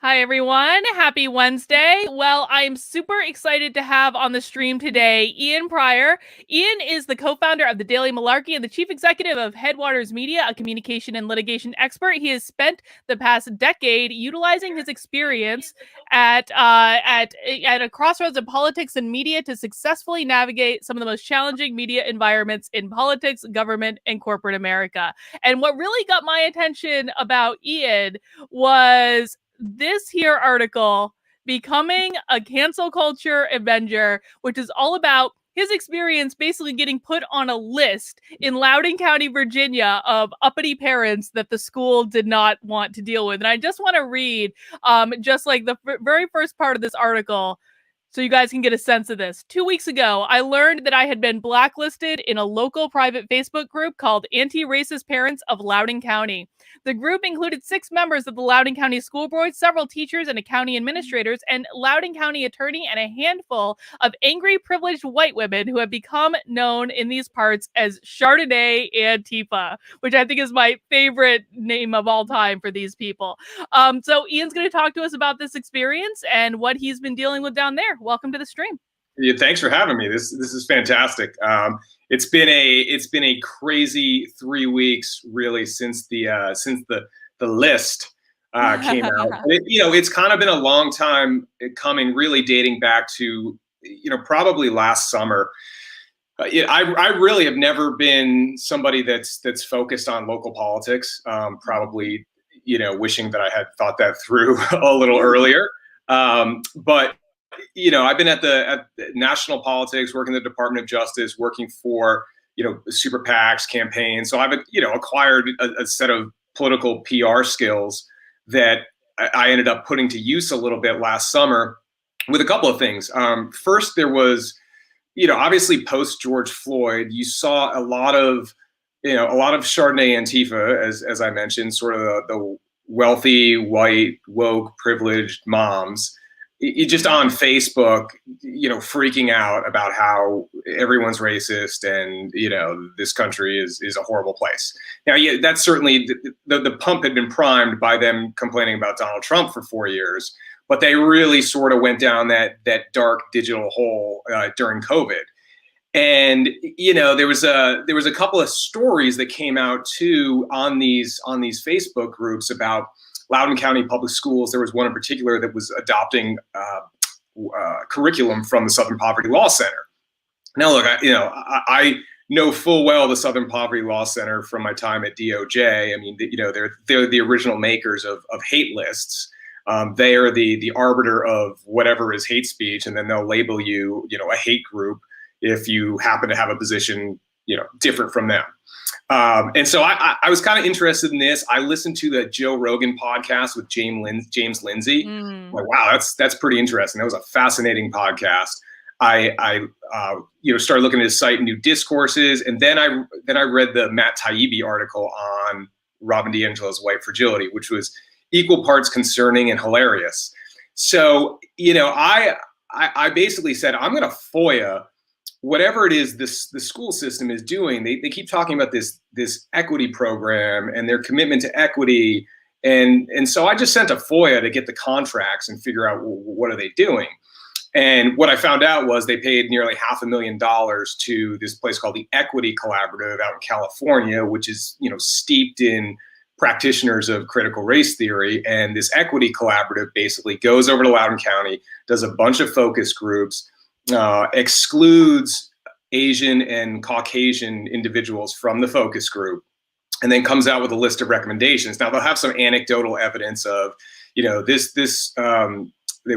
Hi, everyone. Happy Wednesday. Well, I'm super excited to have on the stream today Ian Pryor. Ian is the co-founder of the Daily Malarkey and the chief executive of Headwaters Media, a communication and litigation expert. He has spent the past decade utilizing his experience at a crossroads of politics and media to successfully navigate some of the most challenging media environments in politics, government, and corporate America. And what really got my attention about Ian was this here article, Becoming a Cancel Culture Avenger, which is all about his experience basically getting put on a list in Loudoun County, Virginia, of uppity parents that the school did not want to deal with. And I just want to read just like the very first part of this article so you guys can get a sense of this. 2 weeks ago, I learned that I had been blacklisted in a local private Facebook group called Anti-Racist Parents of Loudoun County. The group included 6 members of the Loudoun County School Board, several teachers and county administrators, and Loudoun County attorney, and a handful of angry, privileged white women who have become known in these parts as Chardonnay Antifa, which I think is my favorite name of all time for these people. So Ian's going to talk to us about this experience and what he's been dealing with down there. Welcome to the stream. Yeah, thanks for having me. This is fantastic. It's been a crazy 3 weeks really since the list came out. It's kind of been a long time coming, really dating back to probably last summer. I really have never been somebody that's focused on local politics. Probably wishing that I had thought that through a little earlier. But I've been at the national politics, working in the Department of Justice, working for, super PACs, campaigns. So I've, acquired a set of political PR skills that I ended up putting to use a little bit last summer with a couple of things. First, there was, obviously post George Floyd, you saw a lot of Chardonnay Antifa, as I mentioned, sort of the wealthy, white, woke, privileged moms. Just on Facebook, freaking out about how everyone's racist and, this country is a horrible place. Now, that's certainly the pump had been primed by them complaining about Donald Trump for 4 years, but they really sort of went down that dark digital hole during COVID. And, there was a couple of stories that came out too on these Facebook groups about Loudoun County Public Schools. There was one in particular that was adopting curriculum from the Southern Poverty Law Center. Now, look, I know full well the Southern Poverty Law Center from my time at DOJ. I mean, they're the original makers of hate lists. They are the arbiter of whatever is hate speech, and then they'll label you, a hate group if you happen to have a position, different from them. And so I was kind of interested in this. I listened to the Joe Rogan podcast with James Lindsay. Like, wow, that's pretty interesting. That was a fascinating podcast. I started looking at his site, New Discourses, and then I read the Matt Taibbi article on Robin DiAngelo's white fragility, which was equal parts concerning and hilarious. So I basically said, I'm going to FOIA whatever it is the school system is doing. They keep talking about this equity program and their commitment to equity. And so I just sent a FOIA to get the contracts and figure out what are they doing. And what I found out was they paid nearly $500,000 to this place called the Equity Collaborative out in California, which is, steeped in practitioners of critical race theory. And this Equity Collaborative basically goes over to Loudoun County, does a bunch of focus groups, excludes Asian and Caucasian individuals from the focus group, and then comes out with a list of recommendations. Now, they'll have some anecdotal evidence of, there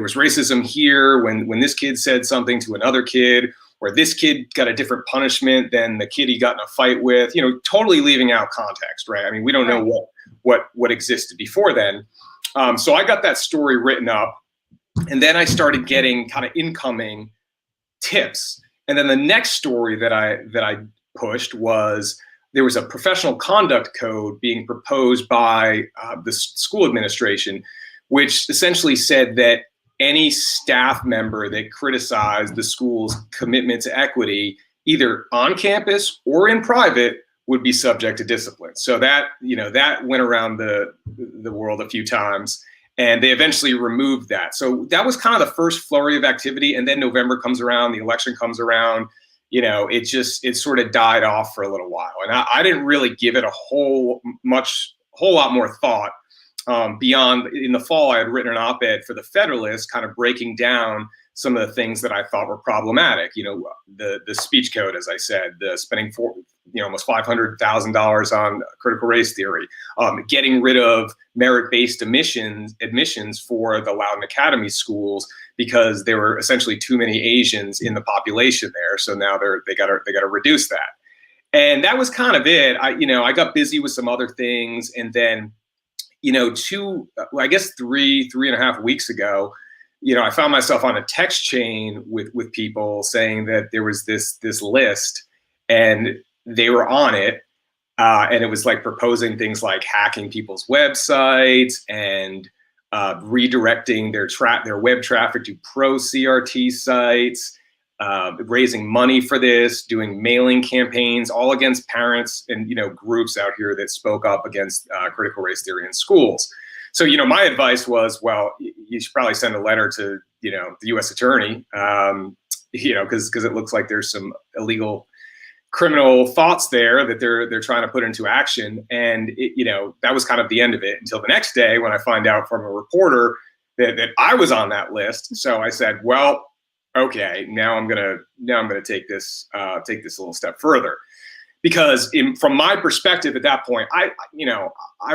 was racism here when this kid said something to another kid, or this kid got a different punishment than the kid he got in a fight with, totally leaving out context, right? I mean, we don't know what existed before then. So I got that story written up, and then I started getting kind of incoming tips. And then the next story that I pushed was there was a professional conduct code being proposed by the school administration, which essentially said that any staff member that criticized the school's commitment to equity, either on campus or in private, would be subject to discipline. So that went around the world a few times. And they eventually removed that. So that was kind of the first flurry of activity. And then November comes around, the election comes around, it sort of died off for a little while. And I didn't really give it a whole lot more thought beyond. In the fall, I had written an op-ed for the Federalist, kind of breaking down some of the things that I thought were problematic. The speech code, as I said, the spending almost $500,000 on critical race theory, getting rid of merit-based admissions for the Loudoun Academy schools because there were essentially too many Asians in the population there. So now they got to reduce that. And that was kind of it. I got busy with some other things, and then, 3.5 weeks ago, I found myself on a text chain with people saying that there was this list, and they were on it, and it was like proposing things like hacking people's websites and redirecting their web traffic to pro-CRT sites, raising money for this, doing mailing campaigns, all against parents and groups out here that spoke up against critical race theory in schools. So my advice was, well, you should probably send a letter to the U.S. attorney, because it looks like there's some illegal criminal thoughts there that they're trying to put into action. And that was kind of the end of it until the next day when I find out from a reporter that I was on that list. So I said, well, okay, now I'm gonna take this a little step further, because from my perspective at that point, I've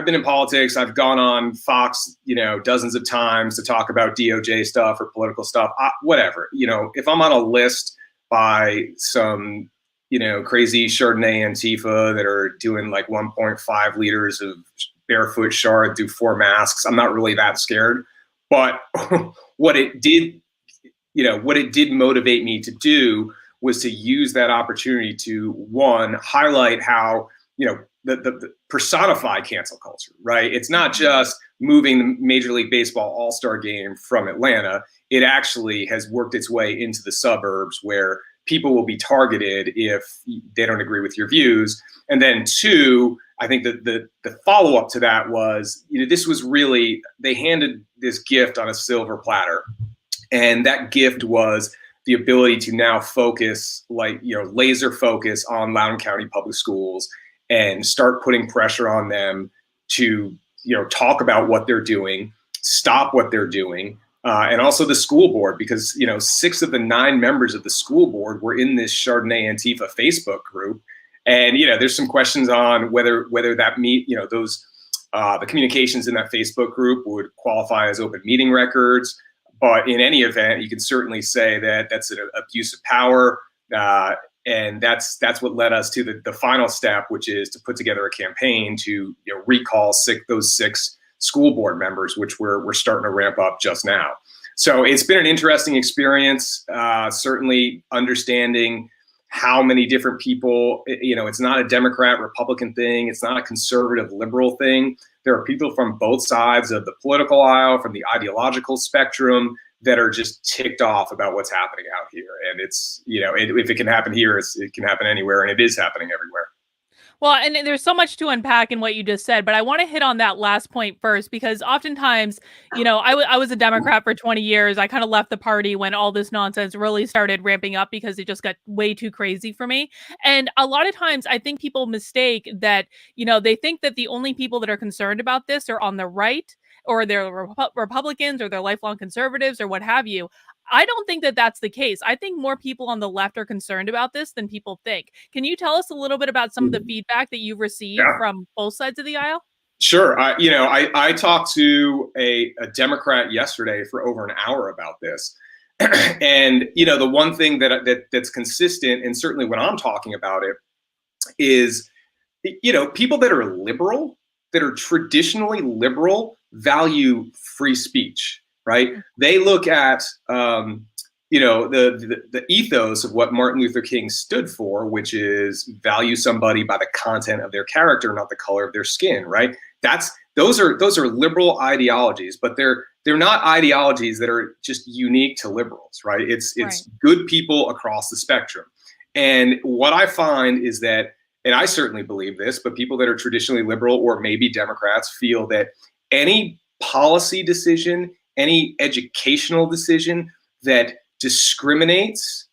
been in politics. I've gone on Fox, dozens of times to talk about DOJ stuff or political stuff, whatever. If I'm on a list by some crazy Chardonnay Antifa that are doing like 1.5 liters of barefoot Chard through 4 masks, I'm not really that scared. But what it did motivate me to do was to use that opportunity to, one, highlight how, the personify cancel culture, right? It's not just moving the Major League Baseball All-Star game from Atlanta. It actually has worked its way into the suburbs where people will be targeted if they don't agree with your views. And then 2, I think that the follow-up to that was, this was really, they handed this gift on a silver platter. And that gift was the ability to now focus, laser focus on Loudoun County Public Schools and start putting pressure on them to, talk about what they're doing, stop what they're doing, and also the school board, because, 6 of the 9 members of the school board were in this Chardonnay Antifa Facebook group. And, there's some questions on whether that those the communications in that Facebook group would qualify as open meeting records. But in any event, you can certainly say that that's an abuse of power. And that's what led us to the final step, which is to put together a campaign to recall those 6 school board members, which we're starting to ramp up just now. So it's been an interesting experience, certainly understanding how many different people, it's not a Democrat, Republican thing. It's not a conservative, liberal thing. There are people from both sides of the political aisle, from the ideological spectrum, that are just ticked off about what's happening out here. And it's, if it can happen here, it can happen anywhere, and it is happening everywhere. Well, and there's so much to unpack in what you just said, but I want to hit on that last point first, because oftentimes, I was a Democrat for 20 years. I kind of left the party when all this nonsense really started ramping up because it just got way too crazy for me. And a lot of times I think people mistake that, they think that the only people that are concerned about this are on the right, or they're Republicans, or they're lifelong conservatives, or what have you. I don't think that that's the case. I think more people on the left are concerned about this than people think. Can you tell us a little bit about some of the feedback that you've received from both sides of the aisle? Sure. I talked to a Democrat yesterday for over an hour about this. And, the one thing that's consistent, and certainly when I'm talking about it, is, people that are liberal, that are traditionally liberal, value free speech, right? They look at, the ethos of what Martin Luther King stood for, which is value somebody by the content of their character, not the color of their skin, right? Those are liberal ideologies, but they're not ideologies that are just unique to liberals, right? It's good people across the spectrum. And what I find is that, and I certainly believe this, but people that are traditionally liberal or maybe Democrats feel that any policy decision, any educational decision that discriminates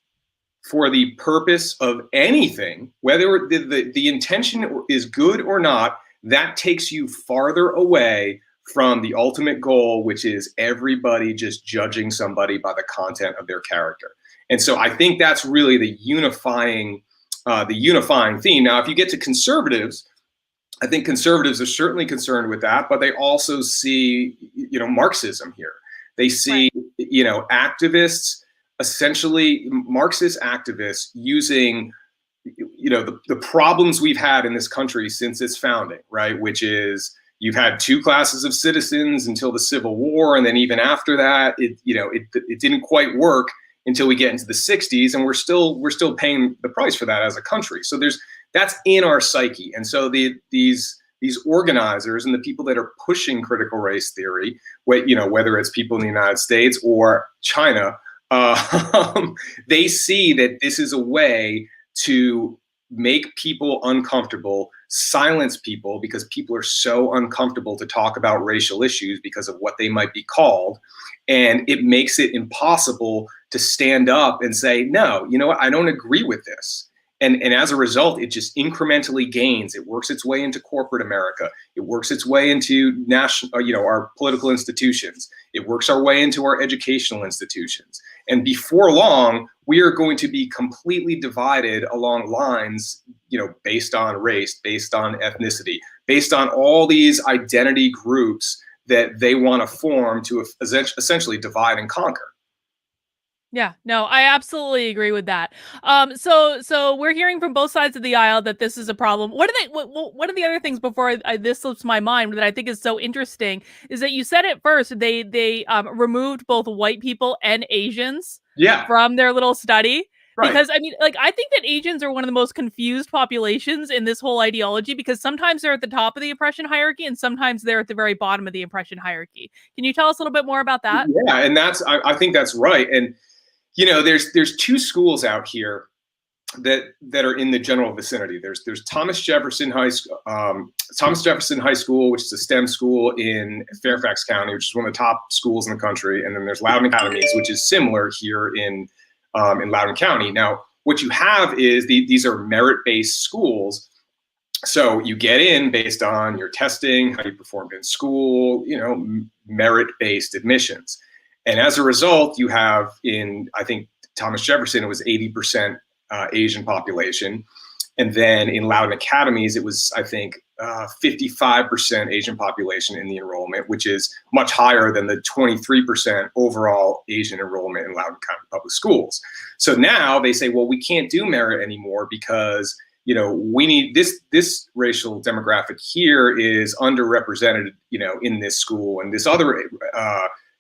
for the purpose of anything, whether the intention is good or not, that takes you farther away from the ultimate goal, which is everybody just judging somebody by the content of their character. And so I think that's really the unifying theme. Now, if you get to conservatives, I think conservatives are certainly concerned with that, but they also see, Marxism here. They see, activists, essentially Marxist activists using, the problems we've had in this country since its founding, right? Which is you've had two classes of citizens until the Civil War, and then even after that, it didn't quite work until we get into the 60s, and we're still paying the price for that as a country. So that's in our psyche, and so these organizers and the people that are pushing critical race theory, whether it's people in the United States or China, they see that this is a way to make people uncomfortable, silence people because people are so uncomfortable to talk about racial issues because of what they might be called. And it makes it impossible to stand up and say, no, you know what, I don't agree with this. And as a result, it just incrementally gains. It works its way into corporate America. It works its way into our political institutions. It works our way into our educational institutions. And before long, we are going to be completely divided along lines, based on race, based on ethnicity, based on all these identity groups that they want to form to essentially divide and conquer. Yeah, no, I absolutely agree with that. So we're hearing from both sides of the aisle that this is a problem. What are the other things before this slips my mind that I think is so interesting is that you said at first they removed both white people and Asians from their little study. Right. Because I think that Asians are one of the most confused populations in this whole ideology because sometimes they're at the top of the oppression hierarchy and sometimes they're at the very bottom of the oppression hierarchy. Can you tell us a little bit more about that? Yeah, and I think that's right. And there's two schools out here that are in the general vicinity. There's Thomas Jefferson High School, which is a STEM school in Fairfax County, which is one of the top schools in the country, and then there's Loudoun Academies, which is similar here in Loudoun County. Now, what you have is these are merit-based schools. So you get in based on your testing, how you performed in school, merit-based admissions. And as a result, you have I think Thomas Jefferson, it was 80% Asian population. And then in Loudoun Academies, it was, I think, 55% Asian population in the enrollment, which is much higher than the 23% overall Asian enrollment in Loudoun County Public Schools. So now they say, well, we can't do merit anymore because we need this racial demographic here is underrepresented, in this school, and this other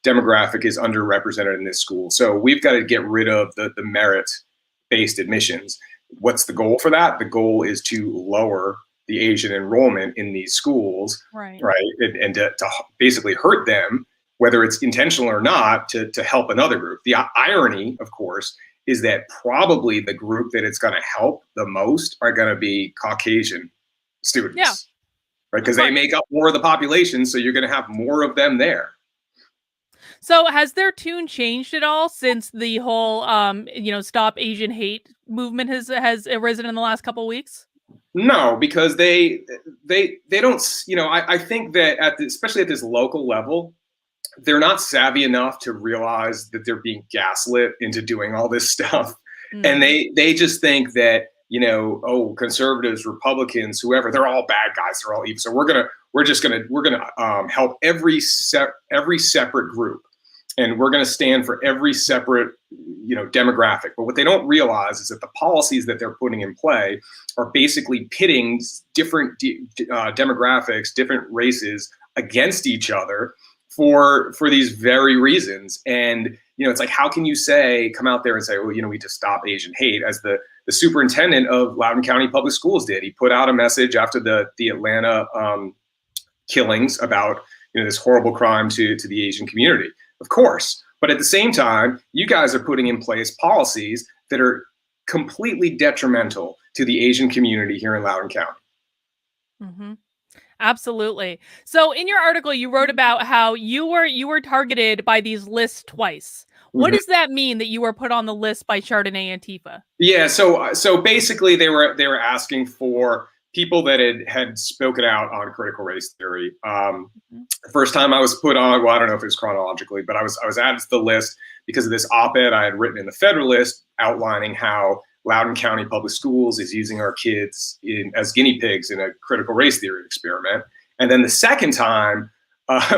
demographic is underrepresented in this school. So we've got to get rid of the merit-based admissions. What's the goal for that? The goal is to lower the Asian enrollment in these schools, right? And to basically hurt them, whether it's intentional or not, to help another group. The irony, of course, is that probably the group that it's going to help the most are going to be Caucasian students, right? Because they make up more of the population, so you're going to have more of them there. So has their tune changed at all since the whole, Stop Asian Hate movement has arisen in the last couple of weeks? No, because they don't, I think that especially at this local level, they're not savvy enough to realize that they're being gaslit into doing all this stuff. Mm-hmm. And they just think that, conservatives, Republicans, whoever, they're all bad guys, they're all evil. So we're gonna help every separate group. And we're going to stand for every separate, demographic. But what they don't realize is that the policies that they're putting in play are basically pitting different demographics, different races against each other for these very reasons. And, it's like, how can you come out there and say, well, we just stop Asian hate, as the superintendent of Loudoun County Public Schools did. He put out a message after the Atlanta killings about, this horrible crime to the Asian community. Of course, but at the same time, you guys are putting in place policies that are completely detrimental to the Asian community here in Loudoun County. Mm-hmm. Absolutely. So in your article, you wrote about how you were targeted by these lists twice. What Mhm. does that mean that you were put on the list by Chardonnay Antifa? Yeah, so basically they were asking for people that had spoken out on critical race theory. Mhm. The first time I was put on, well, I don't know if it was chronologically, but I was added to the list because of this op-ed I had written in the Federalist outlining how Loudoun County Public Schools is using our kids as guinea pigs in a critical race theory experiment. And then the second time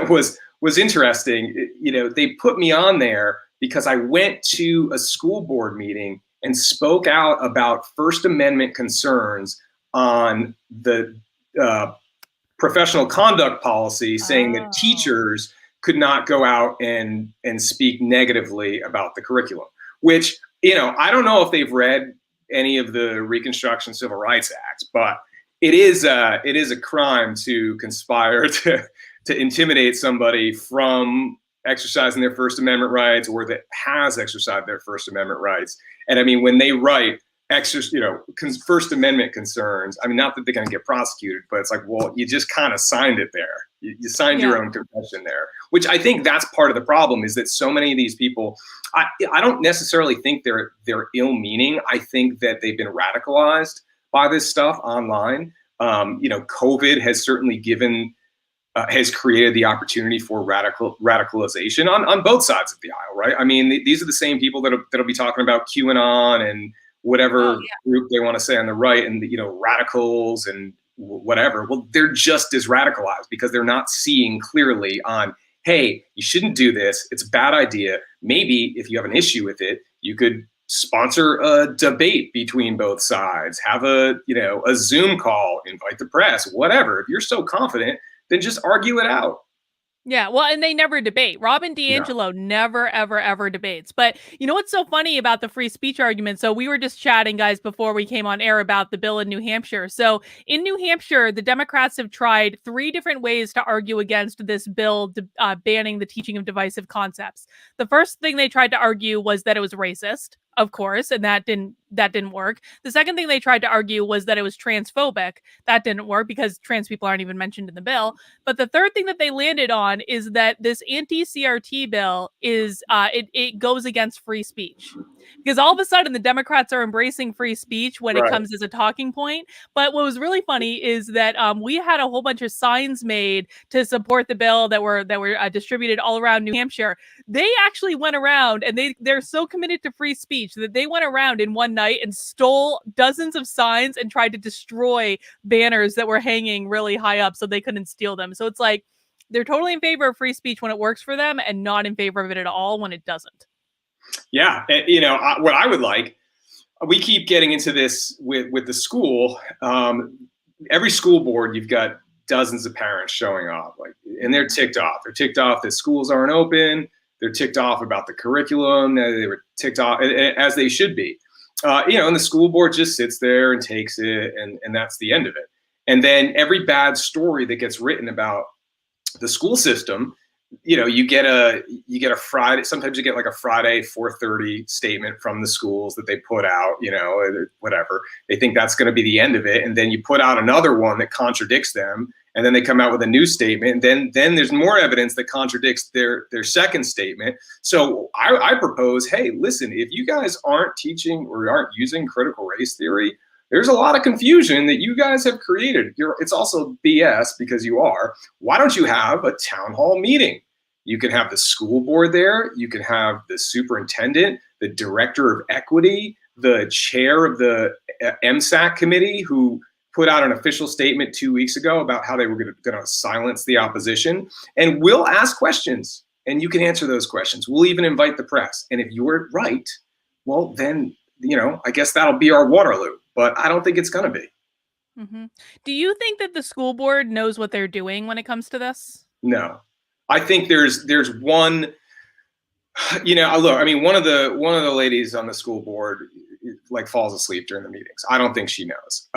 was interesting. They put me on there because I went to a school board meeting and spoke out about First Amendment concerns on the professional conduct policy, saying that Oh. teachers could not go out and speak negatively about the curriculum. Which, I don't know if they've read any of the Reconstruction Civil Rights Acts, but it is a crime to conspire to intimidate somebody from exercising their First Amendment rights, or that has exercised their First Amendment rights. And I mean, when they write First Amendment concerns, I mean, not that they're going to get prosecuted, but it's like, well, you just kind of signed it there. You signed your Yeah. own confession there, which I think that's part of the problem, is that so many of these people, I don't necessarily think they're ill-meaning. I think that they've been radicalized by this stuff online. COVID has certainly has created the opportunity for radicalization on both sides of the aisle, right? I mean, these are the same people that'll be talking about QAnon and Oh, whatever yeah. group they want to say on the right, and radicals and whatever. Well, they're just as radicalized because they're not seeing clearly on, hey, you shouldn't do this. It's a bad idea. Maybe if you have an issue with it, you could sponsor a debate between both sides, have a Zoom call, invite the press, whatever. If you're so confident, then just argue it out. Yeah, well, and they never debate. Robin No. DiAngelo never, ever, ever debates. But you know what's so funny about the free speech argument? So we were just chatting, guys, before we came on air about the bill in New Hampshire. So in New Hampshire, the Democrats have tried 3 different ways to argue against this bill banning the teaching of divisive concepts. The first thing they tried to argue was that it was racist, of course, and that didn't work. The second thing they tried to argue was that it was transphobic. That didn't work because trans people aren't even mentioned in the bill. But the third thing that they landed on is that this anti-CRT bill is it goes against free speech. Because all of a sudden the Democrats are embracing free speech when it Right. comes as a talking point. But what was really funny is that we had a whole bunch of signs made to support the bill that were distributed all around New Hampshire. They actually went around, and they're so committed to free speech that they went around in one night and stole dozens of signs and tried to destroy banners that were hanging really high up so they couldn't steal them. So it's like they're totally in favor of free speech when it works for them and not in favor of it at all when it doesn't. Yeah. What I would like, we keep getting into this with the school. Every school board, you've got dozens of parents showing up, and they're ticked off. They're ticked off that schools aren't open. They're ticked off about the curriculum. They were ticked off, as they should be. And the school board just sits there and takes it, and that's the end of it. And then every bad story that gets written about the school system, you get a Friday. Sometimes you get like a Friday 4:30 statement from the schools that they put out. Whatever, they think that's going to be the end of it, and then you put out another one that contradicts them, and then they come out with a new statement, and then there's more evidence that contradicts their second statement. So I propose, hey, listen, if you guys aren't teaching or aren't using critical race theory, there's a lot of confusion that you guys have created. It's also BS because you are. Why don't you have a town hall meeting? You can have the school board there. You can have the superintendent, the director of equity, the chair of the MSAC committee, who put out an official statement 2 weeks ago about how they were going to silence the opposition. And we'll ask questions, and you can answer those questions. We'll even invite the press. And if you're right, well, then, I guess that'll be our Waterloo. But I don't think it's going to be. Mm-hmm. Do you think that the school board knows what they're doing when it comes to this? No, I think there's one. Look, I mean, one of the ladies on the school board falls asleep during the meetings. I don't think she knows.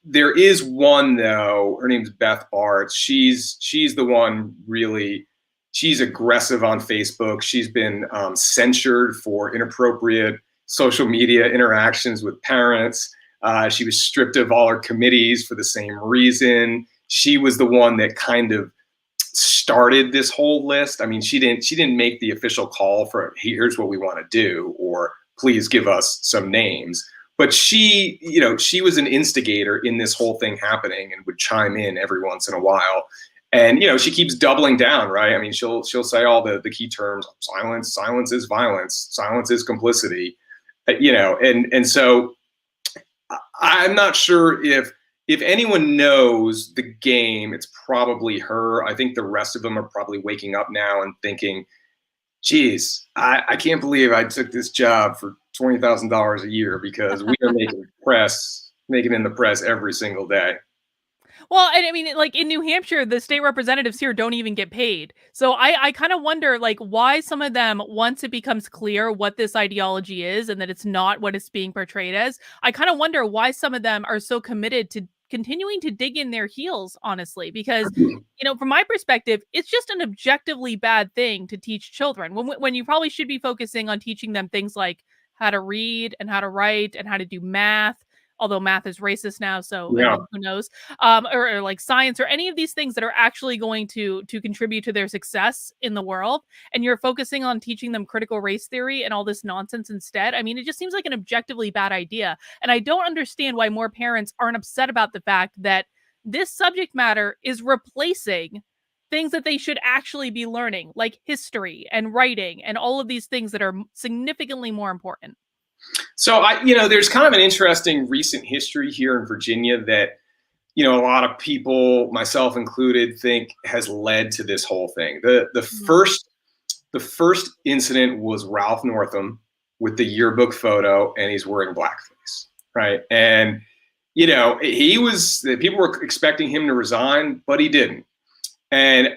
There is one though. Her name's Beth Bart. She's the one really. She's aggressive on Facebook. She's been censured for inappropriate social media interactions with parents. She was stripped of all her committees for the same reason. she was the one that kind of started this whole list. I mean, she didn't make the official call for here's what we want to do, or please give us some names. But she, she was an instigator in this whole thing happening and would chime in every once in a while. And, she keeps doubling down, right? I mean, she'll say all the key terms: silence is violence, silence is complicity, and so I'm not sure if anyone knows the game, it's probably her. I think the rest of them are probably waking up now and thinking, geez, I can't believe I took this job for $20,000 a year, because we are making in the press every single day. Well, and I mean, like in New Hampshire, the state representatives here don't even get paid. So I kind of wonder, like, why some of them, once it becomes clear what this ideology is and that it's not what it's being portrayed as, I kind of wonder why some of them are so committed to continuing to dig in their heels, honestly, because, from my perspective, it's just an objectively bad thing to teach children when you probably should be focusing on teaching them things like how to read and how to write and how to do math. Although math is racist now, so Yeah. I mean, who knows? Or like science, or any of these things that are actually going to contribute to their success in the world. And you're focusing on teaching them critical race theory and all this nonsense instead. I mean, it just seems like an objectively bad idea. And I don't understand why more parents aren't upset about the fact that this subject matter is replacing things that they should actually be learning, like history and writing and all of these things that are significantly more important. So there's kind of an interesting recent history here in Virginia that, a lot of people, myself included, think has led to this whole thing. The first incident was Ralph Northam with the yearbook photo, and he's wearing blackface, right? And people were expecting him to resign, but he didn't. And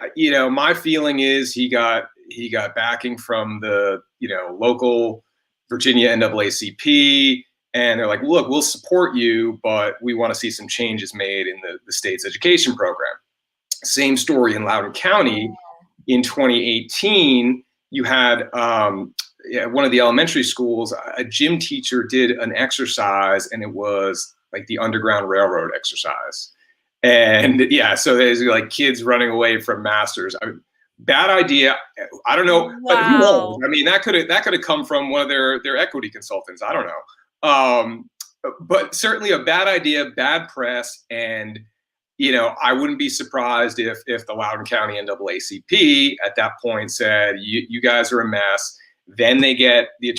my feeling is he got backing from the local Virginia NAACP, and they're like, look, we'll support you, but we want to see some changes made in the state's education program. Same story in Loudoun County. In 2018, you had one of the elementary schools, a gym teacher did an exercise, and it was like the Underground Railroad exercise. And so there's like kids running away from masters. Bad idea. I don't know, but who knows? I mean, that could have come from one of their equity consultants. I don't know. But certainly a bad idea, bad press, and I wouldn't be surprised if the Loudoun County NAACP at that point said, you guys are a mess. Then they get the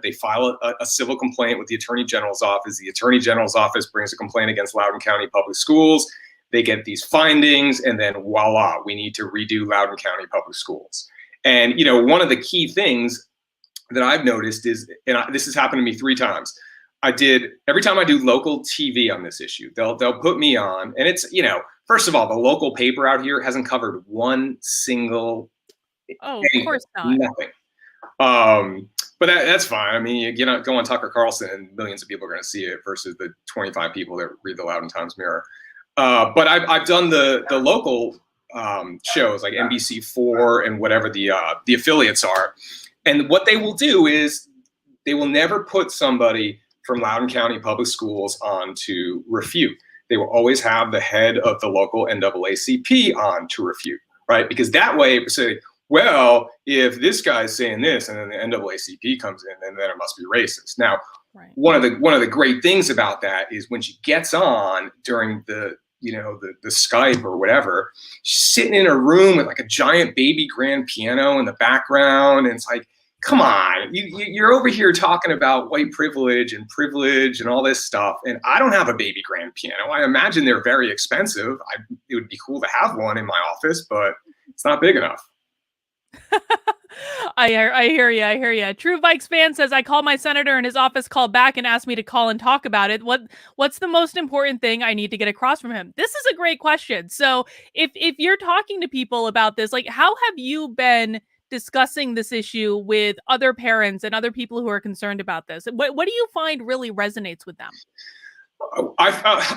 they file a civil complaint with the Attorney General's office. The Attorney General's office brings a complaint against Loudoun County Public Schools. They get these findings, and then voila, we need to redo Loudoun County Public Schools. And, one of the key things that I've noticed is, and this has happened to me 3 times. Every time I do local TV on this issue, they'll put me on, and it's, first of all, the local paper out here hasn't covered one single. Oh, of course not. Nothing. But that's fine. I mean, go on Tucker Carlson, and millions of people are going to see it versus the 25 people that read the Loudoun Times-Mirror. But I've done the local shows like NBC4 and whatever the affiliates are. And what they will do is they will never put somebody from Loudoun County Public Schools on to refute. They will always have the head of the local NAACP on to refute, right? Because that way it say, well, if this guy's saying this and then the NAACP comes in, then it must be racist. Now, right. One of the great things about that is when she gets on during the Skype or whatever, she's sitting in a room with like a giant baby grand piano in the background. And it's like, come on, you're over here talking about white privilege and all this stuff. And I don't have a baby grand piano. I imagine they're very expensive. It would be cool to have one in my office, but it's not big enough. I hear you. True Vikes fan says, I called my senator and his office called back and asked me to call and talk about it. What's the most important thing I need to get across from him? This is a great question. So if you're talking to people about this, like, how have you been discussing this issue with other parents and other people who are concerned about this? What do you find really resonates with them?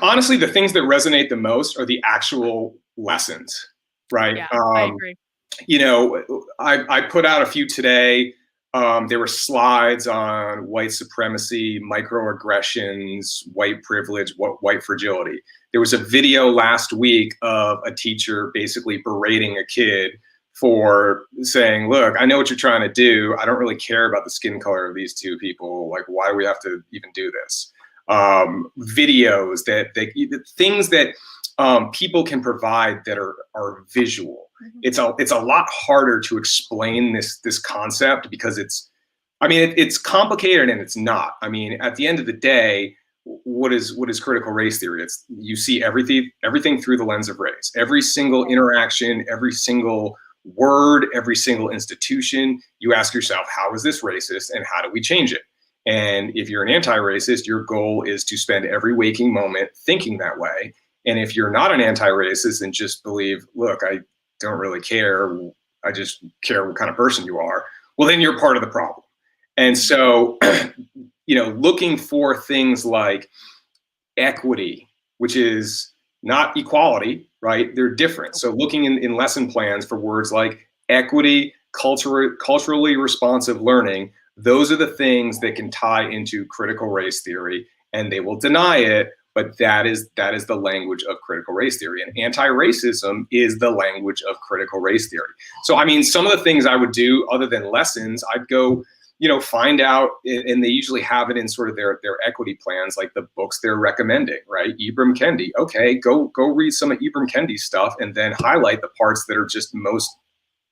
Honestly, the things that resonate the most are the actual lessons, right? Yeah, I agree. I put out a few today. There were slides on white supremacy, microaggressions, white privilege, white fragility. There was a video last week of a teacher basically berating a kid for saying, look, I know what you're trying to do. I don't really care about the skin color of these two people. Like, why do we have to even do this? Videos things that people can provide that are visual. Mm-hmm. It's a lot harder to explain this concept because it's complicated and it's not. I mean, at the end of the day, what is critical race theory? It's you see everything through the lens of race. Every single interaction, every single word, every single institution, you ask yourself, how is this racist and how do we change it? And if you're an anti-racist, your goal is to spend every waking moment thinking that way. And if you're not an anti-racist and just believe, look, I don't really care, I just care what kind of person you are, well, then you're part of the problem. And so, looking for things like equity, which is not equality, right? They're different. So looking in lesson plans for words like equity, culturally responsive learning, those are the things that can tie into critical race theory, and they will deny it, but that is the language of critical race theory. And anti-racism is the language of critical race theory. So, I mean, some of the things I would do other than lessons, I'd go, find out, and they usually have it in sort of their equity plans, like the books they're recommending, right? Ibram Kendi. Okay, go read some of Ibram Kendi's stuff and then highlight the parts that are just most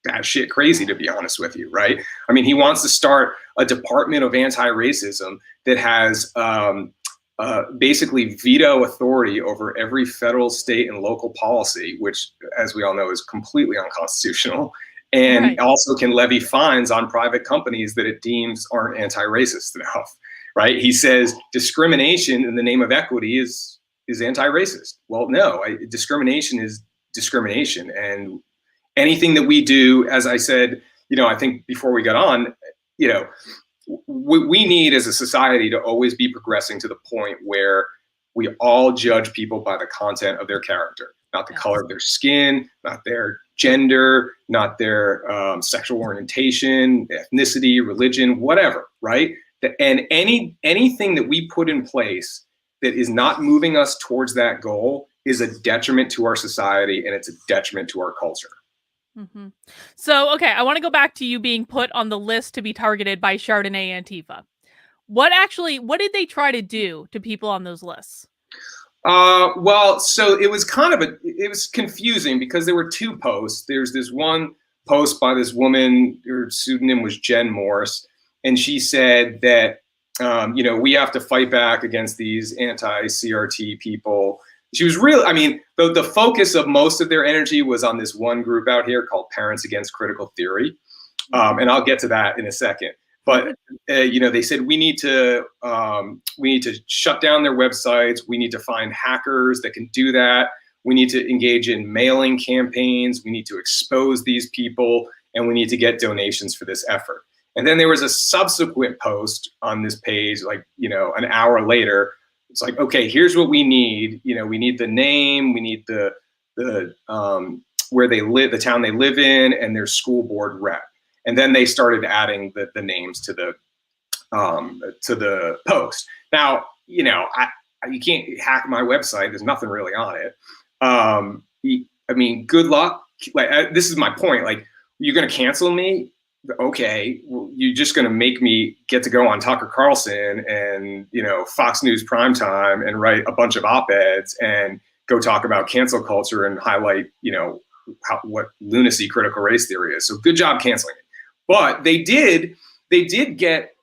batshit crazy, to be honest with you, right? I mean, he wants to start a department of anti-racism that has basically veto authority over every federal, state, and local policy, which, as we all know, is completely unconstitutional, and also can levy fines on private companies that it deems aren't anti-racist enough, right? He says discrimination in the name of equity is anti-racist. Well, no, discrimination is discrimination, and anything that we do, as I said, I think before we got on, we need as a society to always be progressing to the point where we all judge people by the content of their character, not the color of their skin, not their gender, not their sexual orientation, ethnicity, religion, whatever, right? And anything that we put in place that is not moving us towards that goal is a detriment to our society, and it's a detriment to our culture. Mm-hmm. So, okay, I want to go back to you being put on the list to be targeted by Chardonnay Antifa. What did they try to do to people on those lists? Well, so it was it was confusing because there were two posts. There's this one post by this woman, her pseudonym was Jen Morse, and she said that, we have to fight back against these anti-CRT people. She was really, the focus of most of their energy was on this one group out here called Parents Against Critical Theory. And I'll get to that in a second. But, they said we need to shut down their websites. We need to find hackers that can do that. We need to engage in mailing campaigns. We need to expose these people, and we need to get donations for this effort. And then there was a subsequent post on this page, like, an hour later. It's like, okay, here's what we need. We need the name, we need the where they live, the town they live in, and their school board rep. And then they started adding the names to the post. Now, you can't hack my website. There's nothing really on it. Good luck. Like, this is my point. Like, you're gonna cancel me? Okay, well, you're just going to make me get to go on Tucker Carlson and, Fox News Primetime and write a bunch of op-eds and go talk about cancel culture and highlight, what lunacy critical race theory is. So good job canceling it. But they did get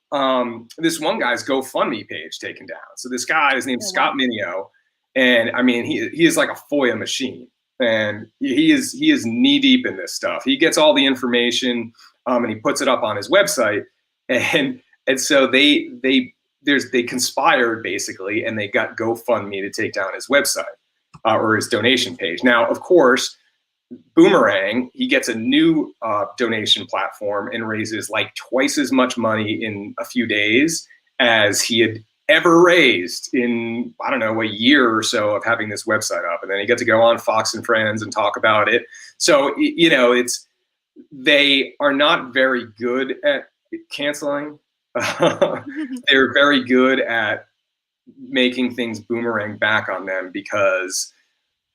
this one guy's GoFundMe page taken down. So this guy, his name's Scott Mineo, and he is like a FOIA machine, and he is knee deep in this stuff. He gets all the information. And he puts it up on his website, and so they conspired basically, and they got GoFundMe to take down his website or his donation page. Now, of course, Boomerang, he gets a new donation platform and raises like twice as much money in a few days as he had ever raised in, I don't know, a year or so of having this website up. And then he got to go on Fox and Friends and talk about it. So, they are not very good at canceling. They're very good at making things boomerang back on them because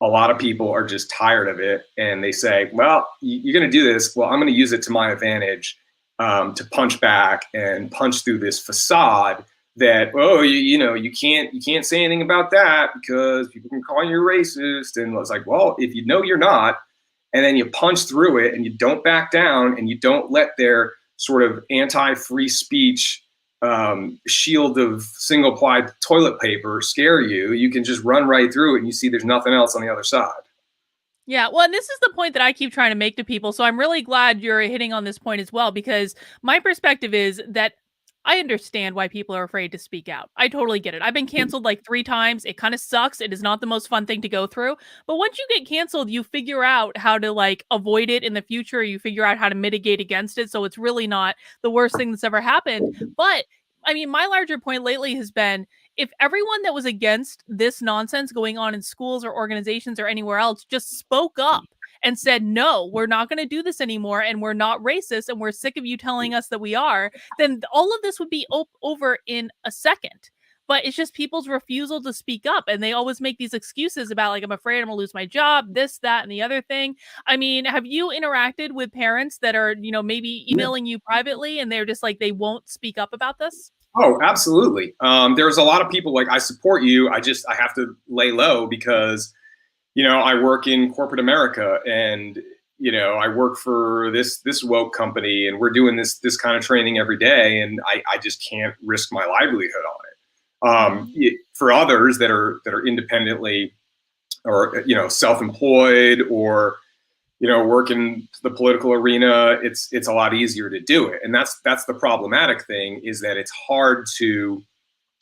a lot of people are just tired of it, and they say, well, you're going to do this. Well, I'm going to use it to my advantage, to punch back and punch through this facade that, oh, you can't say anything about that because people can call you racist. And it's like, well, if you know you're not, and then you punch through it and you don't back down and you don't let their sort of anti-free speech shield of single-ply toilet paper scare you, you can just run right through it and you see there's nothing else on the other side. Yeah, well, and this is the point that I keep trying to make to people. So I'm really glad you're hitting on this point as well, because my perspective is that I understand why people are afraid to speak out. I totally get it. I've been canceled like 3 times. It kind of sucks. It is not the most fun thing to go through. But once you get canceled, you figure out how to like avoid it in the future. You figure out how to mitigate against it. So it's really not the worst thing that's ever happened. But I mean, my larger point lately has been, if everyone that was against this nonsense going on in schools or organizations or anywhere else just spoke up and said, no, we're not going to do this anymore, and we're not racist, and we're sick of you telling us that we are, then all of this would be over in a second. But it's just people's refusal to speak up, and they always make these excuses about, like, I'm afraid I'm gonna lose my job, this, that, and the other thing. I mean, have you interacted with parents that are, maybe emailing you privately and they're just like, they won't speak up about this? Oh, absolutely. There's a lot of people like, I support you. I have to lay low because, I work in corporate America, and, I work for this woke company, and we're doing this kind of training every day. And I just can't risk my livelihood on it. For others that are independently or, self-employed or, work in the political arena, it's a lot easier to do it. And that's the problematic thing, is that it's hard to,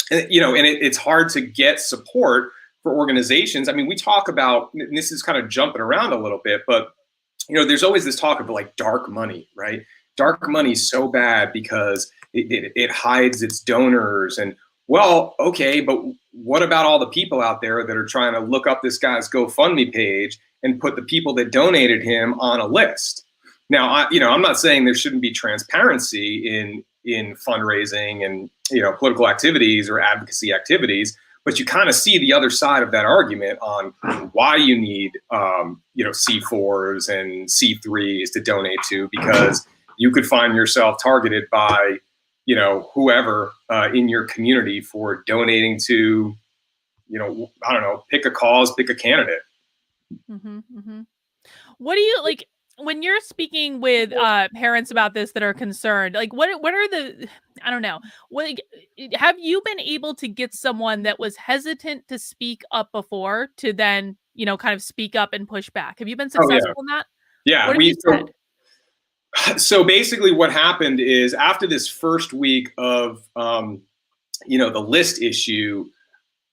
it's hard to get support for organizations. I mean, we talk about, and this is kind of jumping around a little bit, but, there's always this talk of like dark money, right? Dark money is so bad because it hides its donors. And well, okay, but what about all the people out there that are trying to look up this guy's GoFundMe page and put the people that donated him on a list? Now, I'm not saying there shouldn't be transparency in fundraising and, political activities or advocacy activities, but you kind of see the other side of that argument on why you need, C4s and C3s to donate to, because you could find yourself targeted by, whoever in your community for donating to, I don't know, pick a cause, pick a candidate. Mm-hmm, mm-hmm. What do you like when you're speaking with parents about this that are concerned? Like, what are the, I don't know, have you been able to get someone that was hesitant to speak up before to then, kind of speak up and push back? Have you been successful in that? Yeah, what have you said? So basically what happened is, after this first week of, the list issue,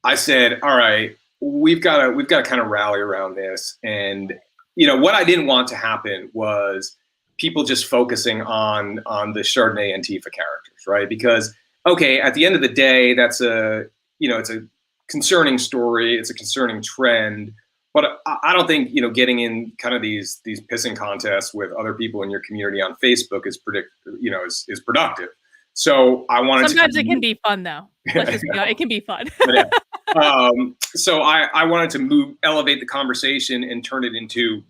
I said, all right, we've got to kind of rally around this. And, what I didn't want to happen was people just focusing on the Chardonnay Antifa characters, right? Because, okay, at the end of the day, that's it's a concerning story. It's a concerning trend. But I don't think, getting in kind of these pissing contests with other people in your community on Facebook is productive. So I wanted Sometimes it can be fun, though. Let's just it can be fun. So I wanted to elevate the conversation and turn it into,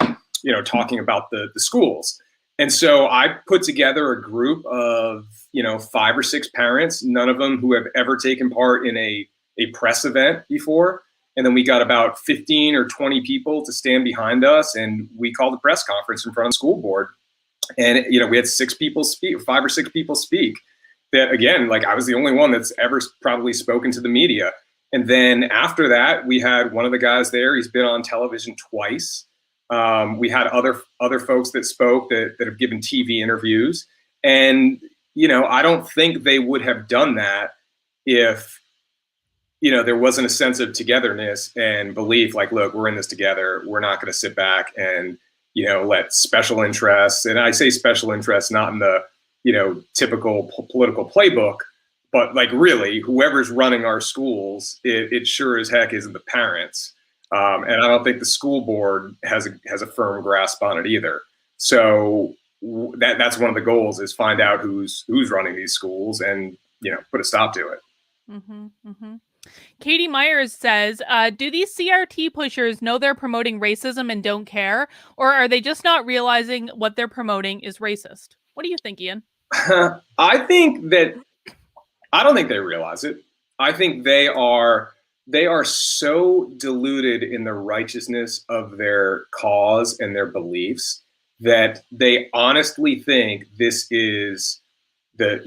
talking about the schools. And so I put together a group of, 5 or 6 parents, none of them who have ever taken part in a press event before. And then we got about 15 or 20 people to stand behind us, and we called a press conference in front of the school board. And, we had 6 people speak, 5 or 6 people speak. That, again, like, I was the only one that's ever probably spoken to the media. And then after that, we had one of the guys there. He's been on television twice. We had other folks that spoke that have given TV interviews. And, I don't think they would have done that if, there wasn't a sense of togetherness and belief, like, look, we're in this together. We're not going to sit back and, let special interests, and I say special interests, not in the, typical political playbook, but like, really, whoever's running our schools, it sure as heck isn't the parents. And I don't think the school board has a firm grasp on it either. So, that's one of the goals, is find out who's running these schools and, put a stop to it. Mm-hmm, mm-hmm. Katie Myers says, do these CRT pushers know they're promoting racism and don't care? Or are they just not realizing what they're promoting is racist? What do you think, Ian? I don't think they realize it. I think they are so deluded in the righteousness of their cause and their beliefs that they honestly think this is the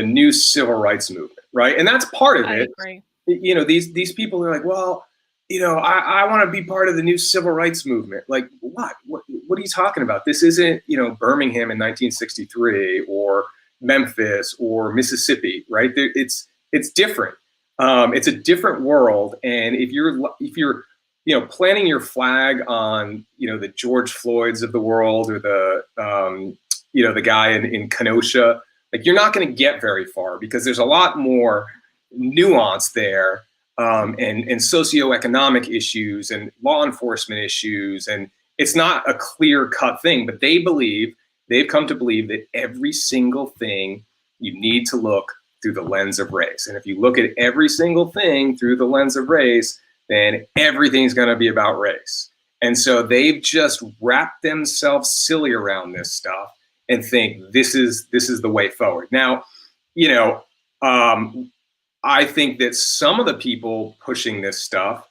new civil rights movement, right? And that's part of it. I agree. These people are like, well, I want to be part of the new civil rights movement. Like, what are you talking about? This isn't, Birmingham in 1963 or Memphis or Mississippi, right? It's different. It's a different world. And if you're planting your flag on, the George Floyds of the world, or the guy in Kenosha, like, you're not going to get very far, because there's a lot more nuance there, and socioeconomic issues and law enforcement issues. And it's not a clear cut thing, but they've come to believe that every single thing you need to look through the lens of race. And if you look at every single thing through the lens of race, then everything's going to be about race. And so they've just wrapped themselves silly around this stuff and think this is the way forward. Now, I think that some of the people pushing this stuff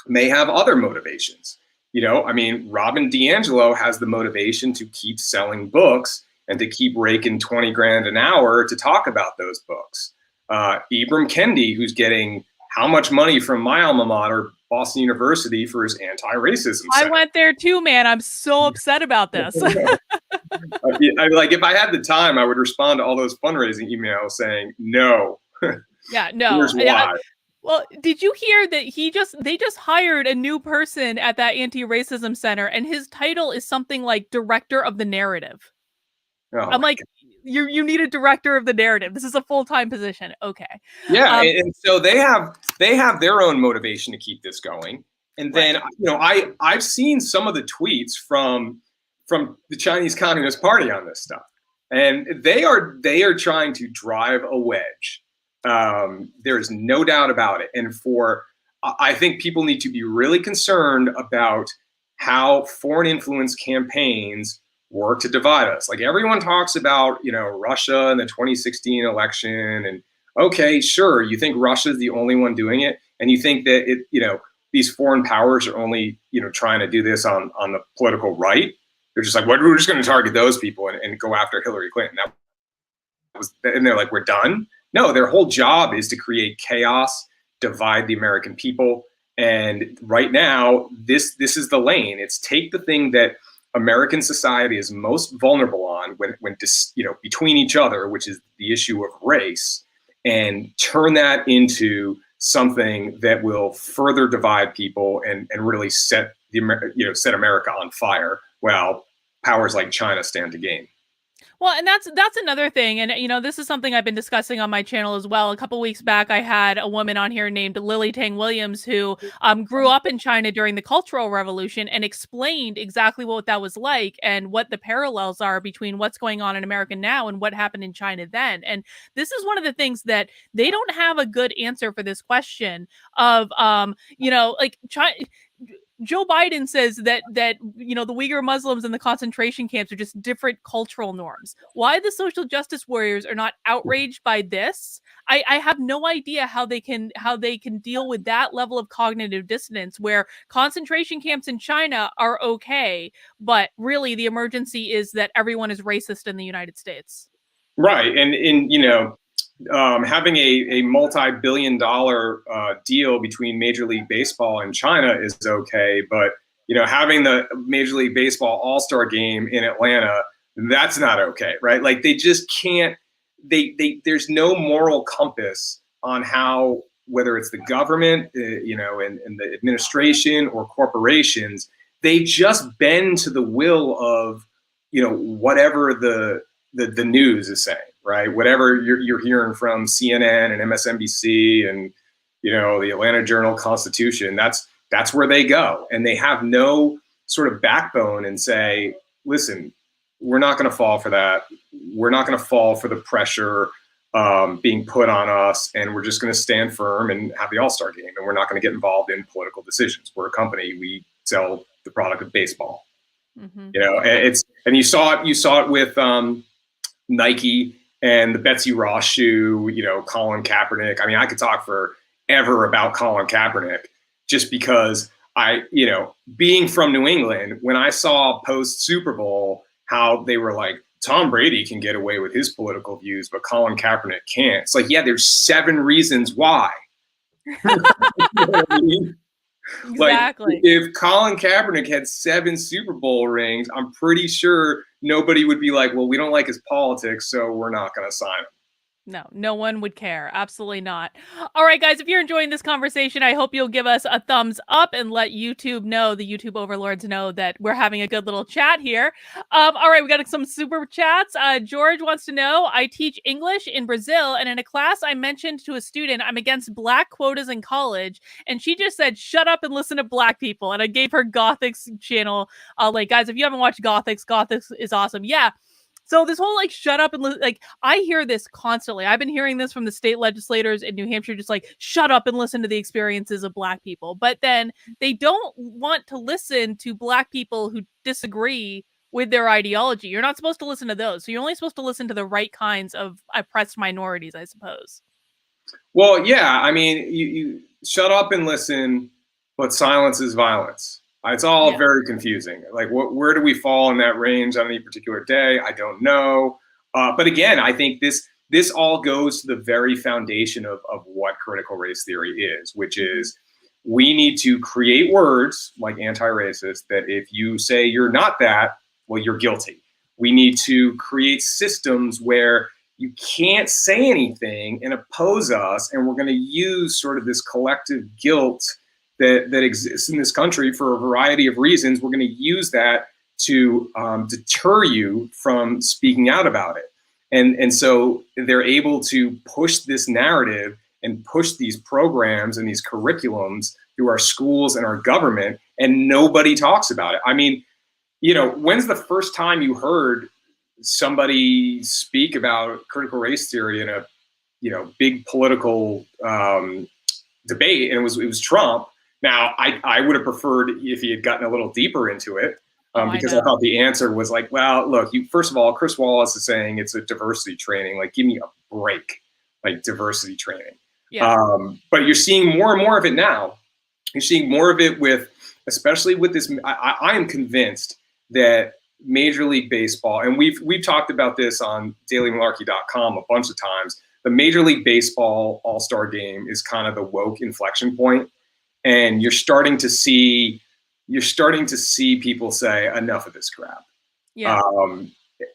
may have other motivations. Robin DiAngelo has the motivation to keep selling books and to keep raking 20 grand an hour to talk about those books. Ibram Kendi, who's getting how much money from my alma mater, Boston University, for his anti-racism center. I went there too, man. I'm so upset about this. If I had the time, I would respond to all those fundraising emails saying, no. Yeah, no. Here's why. Well, did you hear that they just hired a new person at that anti-racism center, and his title is something like director of the narrative? Oh, I'm like, you need a director of the narrative. This is a full-time position. Okay. Yeah, and so they have their own motivation to keep this going. And then, I've seen some of the tweets from the Chinese Communist Party on this stuff, and they are trying to drive a wedge. There's no doubt about it. And I think people need to be really concerned about how foreign influence campaigns work to divide us. Like, everyone talks about, Russia and the 2016 election, and okay, sure, you think Russia's the only one doing it, and you think that these foreign powers are only, trying to do this on the political right. They're just like, well, we're just going to target those people and go after Hillary Clinton. And they're like, we're done. No, their whole job is to create chaos, divide the American people. And right now, this is the lane. It's take the thing that American society is most vulnerable on when between each other, which is the issue of race, and turn that into something that will further divide people and really set America on fire, while powers like China stand to gain. Well, and that's another thing. And, this is something I've been discussing on my channel as well. A couple weeks back, I had a woman on here named Lily Tang Williams, who grew up in China during the Cultural Revolution, and explained exactly what that was like and what the parallels are between what's going on in America now and what happened in China then. And this is one of the things that they don't have a good answer for this question of, like China. Joe Biden says that the Uyghur Muslims in the concentration camps are just different cultural norms. Why the social justice warriors are not outraged by this, I have no idea how they can deal with that level of cognitive dissonance, where concentration camps in China are okay, but really the emergency is that everyone is racist in the United States. Right, and having a multi-billion-dollar deal between Major League Baseball and China is okay, but having the Major League Baseball All-Star Game in Atlanta, that's not okay, right? Like, they just can't. There's no moral compass on how, whether it's the government, and the administration, or corporations, they just bend to the will of whatever the news is saying. Right, whatever you're hearing from CNN and MSNBC and the Atlanta Journal-Constitution, that's where they go, and they have no sort of backbone and say, listen, we're not going to fall for that. We're not going to fall for the pressure being put on us, and we're just going to stand firm and have the All-Star game. And we're not going to get involved in political decisions. We're a company. We sell the product of baseball. Mm-hmm. And you saw it with Nike and the Betsy Ross shoe. Colin Kaepernick. I mean, I could talk forever about Colin Kaepernick, just because being from New England, when I saw post Super Bowl how they were like, Tom Brady can get away with his political views, but Colin Kaepernick can't. It's like, yeah, there's 7 reasons why. You know what I mean? Exactly. Like, if Colin Kaepernick had 7 Super Bowl rings, I'm pretty sure nobody would be like, well, we don't like his politics, so we're not going to sign him. No one would care. Absolutely not. All right, guys, if you're enjoying this conversation, I hope you'll give us a thumbs up and let YouTube know, the YouTube overlords know, that we're having a good little chat here. All right, we got some super chats. George wants to know, I teach English in Brazil, and in a class I mentioned to a student I'm against black quotas in college, and she just said, shut up and listen to black people. And I gave her Gothic's channel. Like, guys, if you haven't watched Gothic's is awesome. Yeah. So this whole shut up and I hear this constantly. I've been hearing this from the state legislators in New Hampshire, just shut up and listen to the experiences of black people. But then they don't want to listen to black people who disagree with their ideology. You're not supposed to listen to those. So you're only supposed to listen to the right kinds of oppressed minorities, I suppose. Well, yeah. I mean, you shut up and listen, but silence is violence. It's all very confusing. Like, where do we fall in that range on any particular day? I don't know. But again, I think this all goes to the very foundation of what critical race theory is, which is we need to create words like anti-racist that if you say you're not that, well, you're guilty. We need to create systems where you can't say anything and oppose us, and we're going to use sort of this collective guilt that exists in this country for a variety of reasons. We're going to use that to deter you from speaking out about it. And so they're able to push this narrative and push these programs and these curriculums through our schools and our government, and nobody talks about it. I mean, when's the first time you heard somebody speak about critical race theory in a, big political debate? And it was Trump. Now, I would have preferred if he had gotten a little deeper into it, because I thought the answer was like, well, look, first of all, Chris Wallace is saying it's a diversity training. Like, give me a break, like diversity training. Yeah. But you're seeing more and more of it now. You're seeing more of it especially with this. I am convinced that Major League Baseball, and we've talked about this on dailymalarkey.com a bunch of times, the Major League Baseball All-Star Game is kind of the woke inflection point. And you're starting to see people say enough of this crap. Yeah.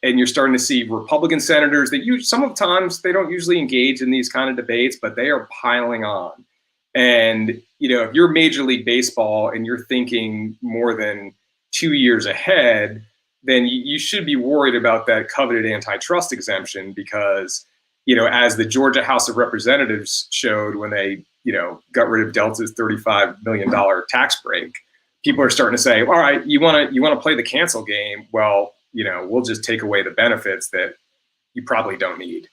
And you're starting to see Republican senators that sometimes they don't usually engage in these kind of debates, but they are piling on. And if you're Major League Baseball and you're thinking more than 2 years ahead, then you should be worried about that coveted antitrust exemption, because as the Georgia House of Representatives showed when they got rid of Delta's $35 million tax break, people are starting to say, all right, you want to play the cancel game? Well, we'll just take away the benefits that you probably don't need.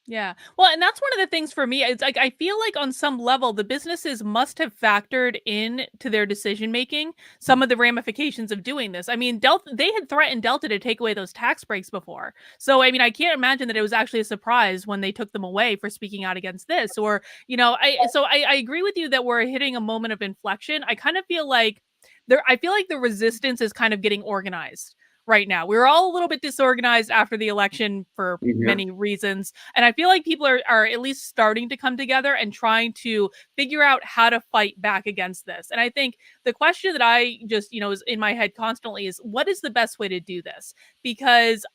Yeah. Well, and that's one of the things for me. It's I feel like on some level, the businesses must have factored in to their decision making some of the ramifications of doing this. I mean, they had threatened Delta to take away those tax breaks before. So, I mean, I can't imagine that it was actually a surprise when they took them away for speaking out against this. Or, I agree with you that we're hitting a moment of inflection. I kind of feel like the resistance is kind of getting organized right now. We're all a little bit disorganized after the election for many reasons. And I feel like people are at least starting to come together and trying to figure out how to fight back against this. And I think the question that I just, is in my head constantly is, what is the best way to do this? Because,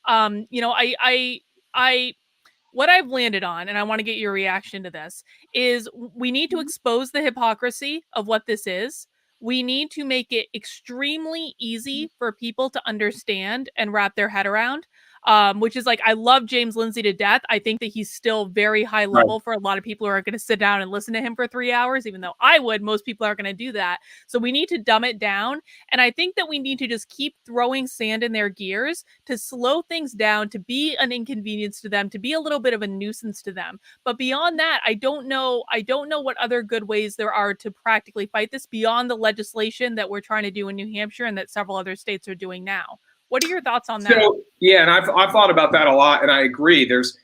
what I've landed on, and I want to get your reaction to this, is we need to expose the hypocrisy of what this is. We need to make it extremely easy for people to understand and wrap their head around. which is like, I love James Lindsay to death. I think that he's still very high level for a lot of people who are going to sit down and listen to him for 3 hours, even though I would. Most people aren't going to do that. So we need to dumb it down. And I think that we need to just keep throwing sand in their gears to slow things down, to be an inconvenience to them, to be a little bit of a nuisance to them. But beyond that, I don't know what other good ways there are to practically fight this beyond the legislation that we're trying to do in New Hampshire and that several other states are doing now. What are your thoughts on that? So yeah, and I've thought about that a lot, and I agree. There's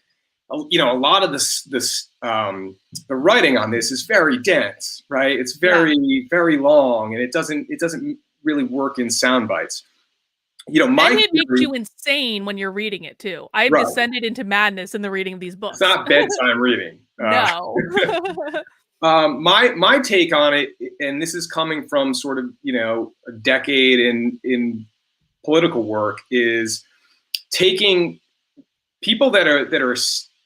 a lot of the writing on this is very dense, right? It's very long, and it doesn't really work in sound bites. And it makes you insane when you're reading it too. I've descended into madness in the reading of these books. It's not bedtime reading. No. My take on it, and this is coming from sort of a decade in political work, is taking people that are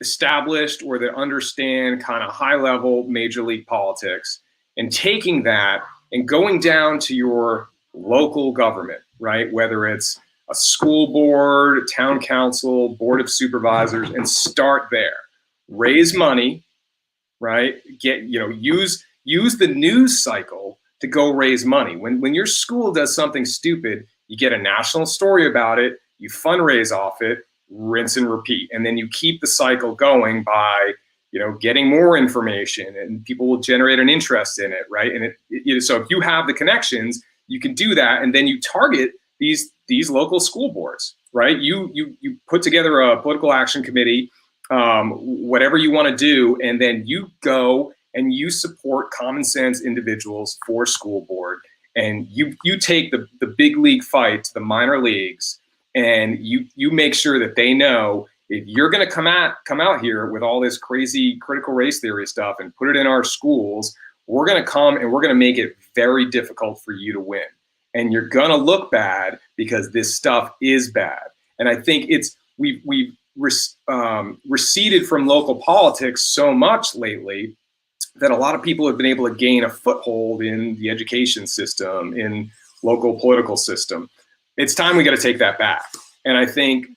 established or that understand kind of high level major league politics, and taking that and going down to your local government, right? Whether it's a school board, town council, board of supervisors, and start there. Raise money, right? Use the news cycle to go raise money. When your school does something stupid, you get a national story about it, you fundraise off it, rinse and repeat. And then you keep the cycle going by, getting more information, and people will generate an interest in it, right? And so if you have the connections, you can do that. And then you target these local school boards, right? You put together a political action committee, whatever you want to do, and then you go and you support common sense individuals for school board. And you take the big league fight to the minor leagues, and you make sure that they know, if you're going to come out here with all this crazy critical race theory stuff and put it in our schools, we're going to come and we're going to make it very difficult for you to win. And you're going to look bad because this stuff is bad. And I think we've receded from local politics so much lately that a lot of people have been able to gain a foothold in the education system, in local political system. It's time we got to take that back. And I think,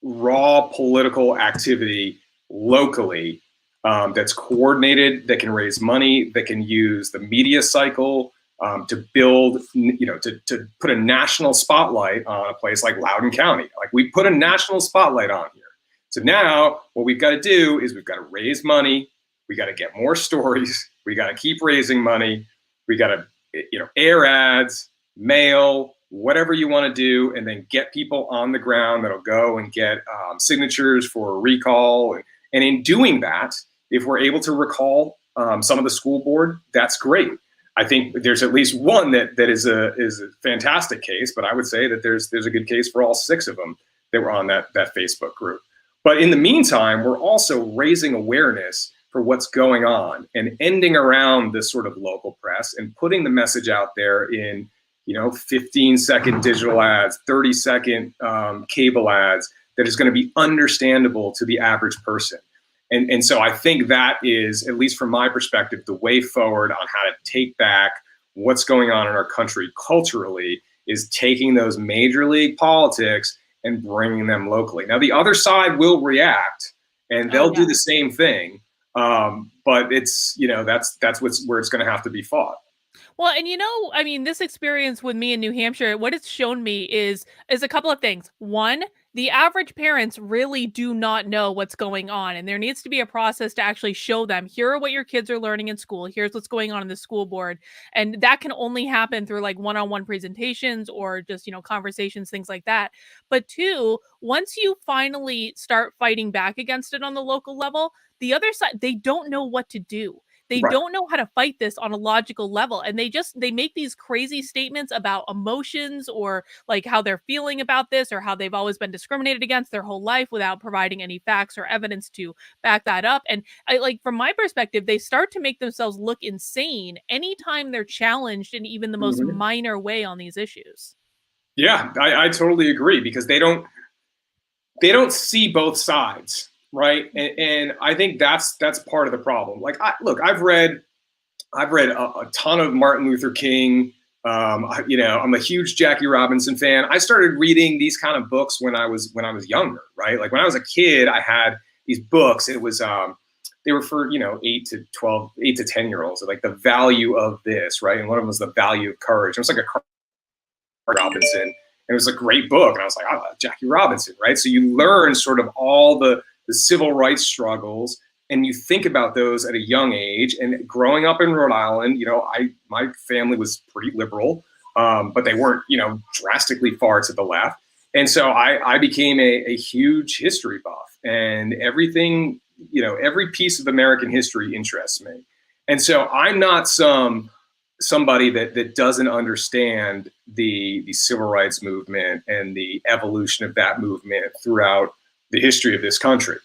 raw political activity locally that's coordinated, that can raise money, that can use the media cycle to build, to put a national spotlight on a place like Loudoun County. Like, we put a national spotlight on here. So now what we've got to do is we've got to raise money. We got to get more stories. We got to keep raising money. We got to, air ads, mail, whatever you want to do, and then get people on the ground that'll go and get signatures for a recall. And in doing that, if we're able to recall some of the school board, that's great. I think there's at least one that is a fantastic case, but I would say that there's a good case for all 6 of them that were on that Facebook group. But in the meantime, we're also raising awareness for what's going on and ending around this sort of local press and putting the message out there in 15-second digital ads, 30-second cable ads that is going to be understandable to the average person. And so I think that is, at least from my perspective, the way forward on how to take back what's going on in our country culturally, is taking those major league politics and bringing them locally. Now, the other side will react, and they'll do the same thing. But it's, that's where it's going to have to be fought. Well, and this experience with me in New Hampshire, what it's shown me is a couple of things. One, the average parents really do not know what's going on, and there needs to be a process to actually show them, here are what your kids are learning in school, here's what's going on in the school board. And that can only happen through like one-on-one presentations or just, conversations, things like that. But 2, once you finally start fighting back against it on the local level, the other side, they don't know what to do. They don't know how to fight this on a logical level. And they make these crazy statements about emotions, or like how they're feeling about this, or how they've always been discriminated against their whole life, without providing any facts or evidence to back that up. And from my perspective, they start to make themselves look insane anytime they're challenged in even the most minor way on these issues. Yeah, I totally agree, because they don't see both sides. Right. And I think that's part of the problem. Like, I've read a ton of Martin Luther King I'm a huge Jackie Robinson fan. I started reading these kind of books when I was younger, right? Like when I was a kid, I had these books. It was they were for 8 to 10-year-olds. Like the value of this, right? And one of them was the value of courage. It was like a Robinson. And it was a great book. And I was like, oh, Jackie Robinson, right? So you learn sort of all the civil rights struggles, and you think about those at a young age. And growing up in Rhode Island, my family was pretty liberal, but they weren't, drastically far to the left. And so I became a huge history buff, and everything, every piece of American history interests me. And so I'm not somebody that doesn't understand the civil rights movement and the evolution of that movement throughout the history of this country.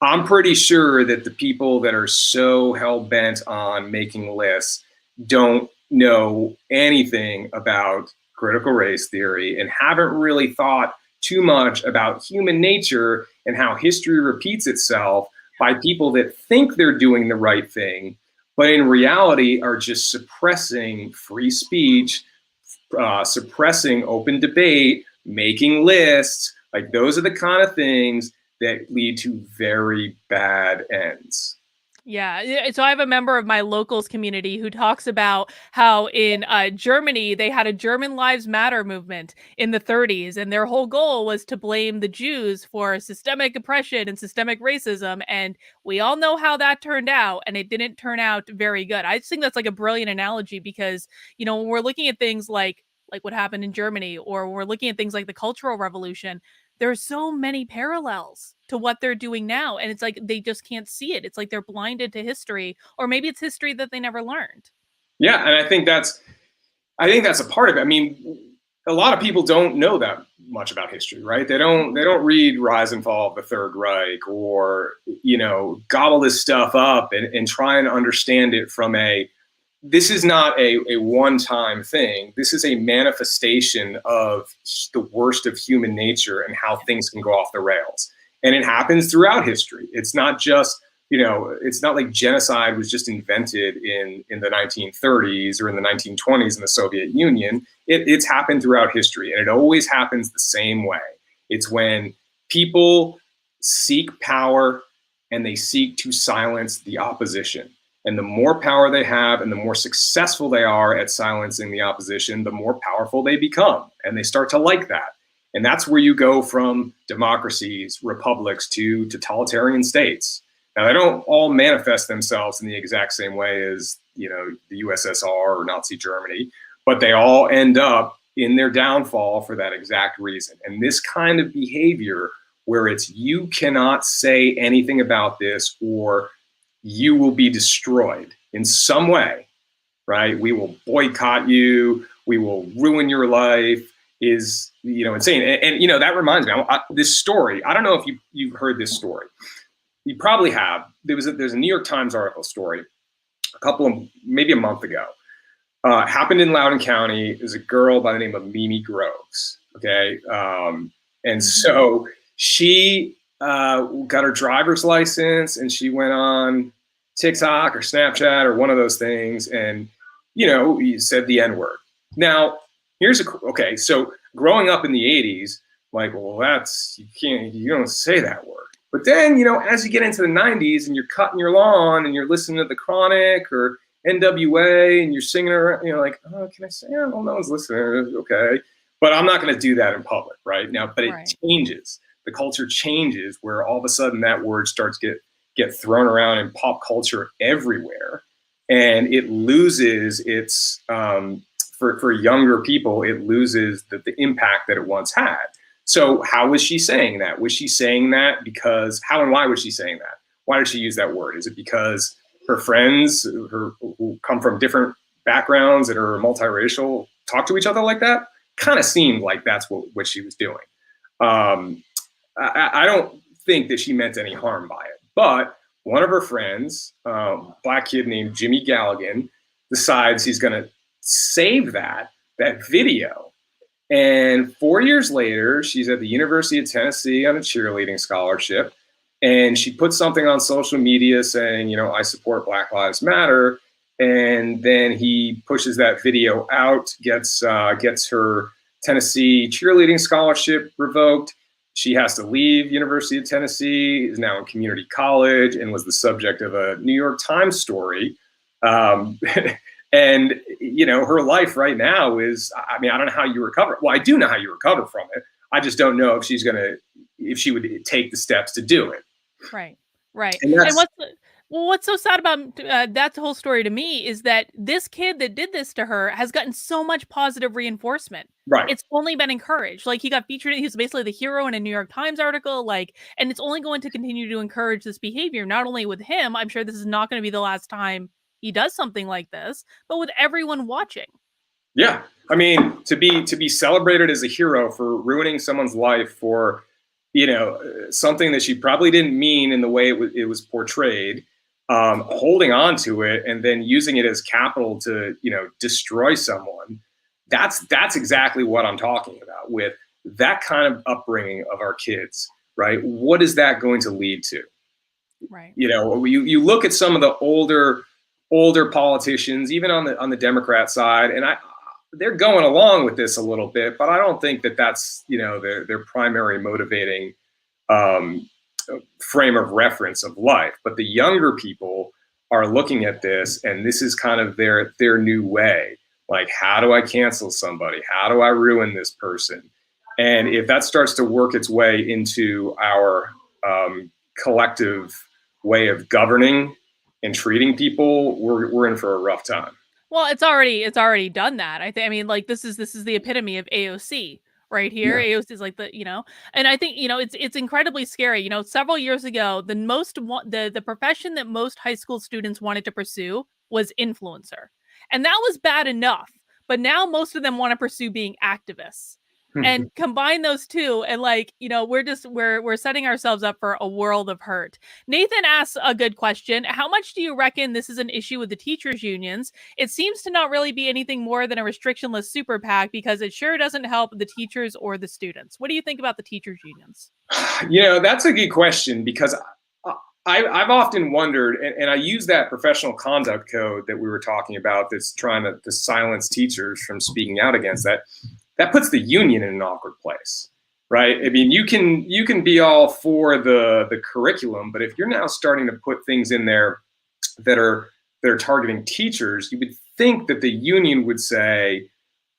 I'm pretty sure that the people that are so hell-bent on making lists don't know anything about critical race theory and haven't really thought too much about human nature and how history repeats itself by people that think they're doing the right thing, but in reality are just suppressing free speech, suppressing open debate, making lists. Like those are the kind of things that lead to very bad ends. Yeah. So I have a member of my locals community who talks about how in Germany, they had a German Lives Matter movement in the 30s, and their whole goal was to blame the Jews for systemic oppression and systemic racism. And we all know how that turned out, and it didn't turn out very good. I just think that's like a brilliant analogy because, when we're looking at things like what happened in Germany, or we're looking at things like the Cultural Revolution, there are so many parallels to what they're doing now. And it's like they just can't see it. It's like they're blinded to history, or maybe it's history that they never learned. Yeah, and I think that's a part of it. I mean, a lot of people don't know that much about history, right? They don't read Rise and Fall of the Third Reich, or gobble this stuff up and try and understand it from this is not a one-time thing. This is a manifestation of the worst of human nature and how things can go off the rails. And it happens throughout history. It's not just, it's not like genocide was just invented in the 1930s or in the 1920s in the Soviet Union. It's happened throughout history, and it always happens the same way. It's when people seek power and they seek to silence the opposition. And the more power they have and the more successful they are at silencing the opposition, the more powerful they become. And they start to like that. And that's where you go from democracies, republics, to totalitarian states. Now, they don't all manifest themselves in the exact same way as, the USSR or Nazi Germany, but they all end up in their downfall for that exact reason. And this kind of behavior where it's you cannot say anything about this or you will be destroyed in some way, right? We will boycott you. We will ruin your life is, insane. And that reminds me, this story, I don't know if you've heard this story. You probably have. There's a New York Times article story maybe a month ago. Happened in Loudoun County. There's a girl by the name of Mimi Groves, okay? And so she got her driver's license, and she went on TikTok or Snapchat or one of those things, and he said the N-word. Now, so growing up in the 80s, like, well, you don't say that word. But then, as you get into the 90s and you're cutting your lawn and you're listening to the Chronic or NWA and you're singing around, like, oh, can I say it? Well, no one's listening. Okay. But I'm not going to do that in public right now. But it changes. The culture changes where all of a sudden that word starts to get thrown around in pop culture everywhere. And it loses its, for younger people, it loses the impact that it once had. So how was she saying that? Was she saying that because, how and why was she saying that? Why did she use that word? Is it because her friends who come from different backgrounds that are multiracial talk to each other like that? Kind of seemed like that's what she was doing. I don't think that she meant any harm by it. But one of her friends, black kid named Jimmy Galligan, decides he's going to save that video. And 4 years later, she's at the University of Tennessee on a cheerleading scholarship. And she put something on social media saying, I support Black Lives Matter. and then he pushes that video out, gets her Tennessee cheerleading scholarship revoked. She has to leave University of Tennessee, is now in community college, and was the subject of a New York Times story. And, you know, her life right now is, I mean, I don't know how you recover. Well, I do know how you recover from it. I just don't know if if she would take the steps to do it. Right. Right. And What's so sad about that whole story to me is that this kid that did this to her has gotten so much positive reinforcement. right. It's only been encouraged. Like, he got featured. He was basically the hero in a New York Times article. Like, and it's only going to continue to encourage this behavior, not only with him. I'm sure this is not going to be the last time he does something like this, but with everyone watching. Yeah. I mean, to be celebrated as a hero for ruining someone's life for, you know, something that she probably didn't mean in the way it was portrayed, holding on to it and then using it as capital to, you know, destroy someone. That's exactly what I'm talking about with that kind of upbringing of our kids, right? What is that going to lead to? Right. You know, you look at some of the older politicians, even on the Democrat side, and they're going along with this a little bit, but I don't think that that's, you know, their primary motivating frame of reference of life. But the younger people are looking at this, and this is kind of their new way. Like, how do I cancel somebody? How do I ruin this person? And if that starts to work its way into our collective way of governing and treating people, we're in for a rough time. Well, it's already done that. I mean, like, this is the epitome of AOC right here. Yeah. AOC is like and I think, you know, it's incredibly scary. You know, several years ago, the profession that most high school students wanted to pursue was influencer. And that was bad enough. But now most of them want to pursue being activists. And combine those two, and, like, you know, we're setting ourselves up for a world of hurt. Nathan asks a good question. How much do you reckon this is an issue with the teachers' unions? It seems to not really be anything more than a restrictionless super PAC, because it sure doesn't help the teachers or the students. What do you think about the teachers' unions? You know, that's a good question, because I've often wondered, and I use that professional conduct code that we were talking about that's trying to silence teachers from speaking out against that. That puts the union in an awkward place, right? I mean, you can be all for the curriculum, but if you're now starting to put things in there that are targeting teachers, you would think that the union would say,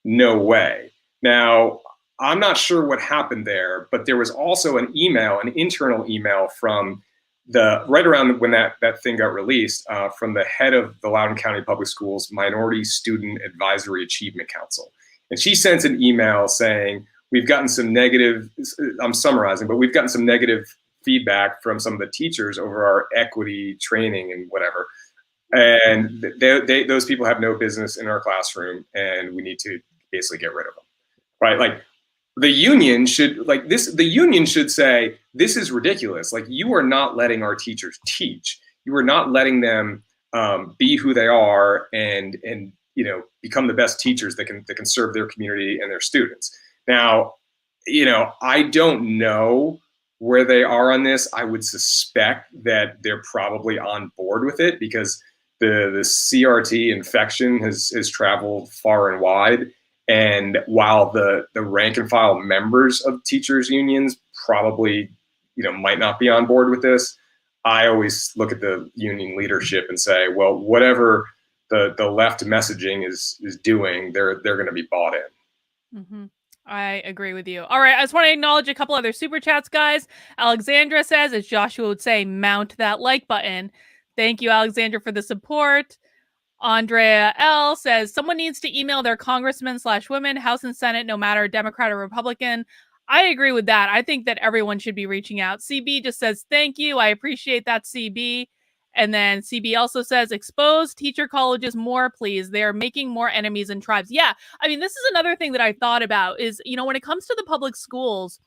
no way. Now, I'm not sure what happened there, but there was also an internal email from right around when that thing got released, from the head of the Loudoun County Public Schools Minority Student Advisory Achievement Council. And she sent an email saying, we've gotten some negative, I'm summarizing, but we've gotten some negative feedback from some of the teachers over our equity training and whatever. And those people have no business in our classroom, and we need to basically get rid of them, right? Like, the union should say, this is ridiculous. Like, you are not letting our teachers teach. You are not letting them be who they are and you know, become the best teachers that can serve their community and their students. Now, you know, I don't know where they are on this. I would suspect that they're probably on board with it, because the CRT infection has traveled far and wide. And while the rank and file members of teachers unions probably, you know, might not be on board with this, I always look at the union leadership and say, well, whatever the left messaging is doing, they're going to be bought in. Mm-hmm. I agree with you. All right, I just want to acknowledge a couple other super chats, guys. Alexandra says, as Joshua would say, mount that like button. Thank you, Alexandra, for the support. Andrea L says, someone needs to email their congressmen/women, House and Senate, no matter Democrat or Republican. I agree with that. I think that everyone should be reaching out. CB just says, thank you. I appreciate that, CB. And then CB also says, expose teacher colleges more, please. They are making more enemies and tribes. Yeah, I mean, this is another thing that I thought about is, you know, when it comes to the public schools,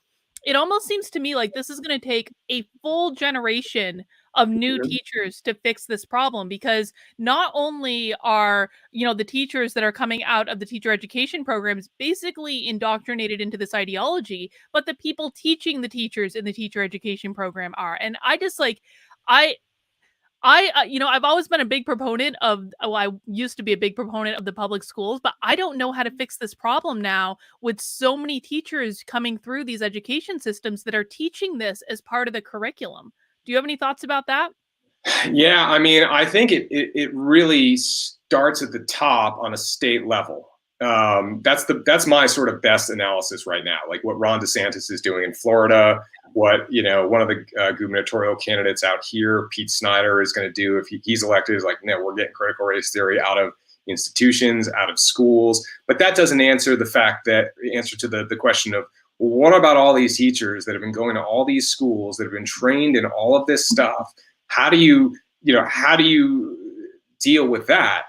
it almost seems to me like this is going to take a full generation of new teachers to fix this problem, because not only are, you know, the teachers that are coming out of the teacher education programs basically indoctrinated into this ideology, but the people teaching the teachers in the teacher education program are. And I just like, I've always been a big proponent of, well, I used to be a big proponent of the public schools, but I don't know how to fix this problem now with so many teachers coming through these education systems that are teaching this as part of the curriculum. Do you have any thoughts about that? Yeah, I mean, I think it really starts at the top on a state level. That's my sort of best analysis right now. Like what Ron DeSantis is doing in Florida, what one of the gubernatorial candidates out here, Pete Snyder, is going to do if he's elected. Is like, no, we're getting critical race theory out of institutions, out of schools. But that doesn't answer the question of, well, what about all these teachers that have been going to all these schools that have been trained in all of this stuff? How do you deal with that?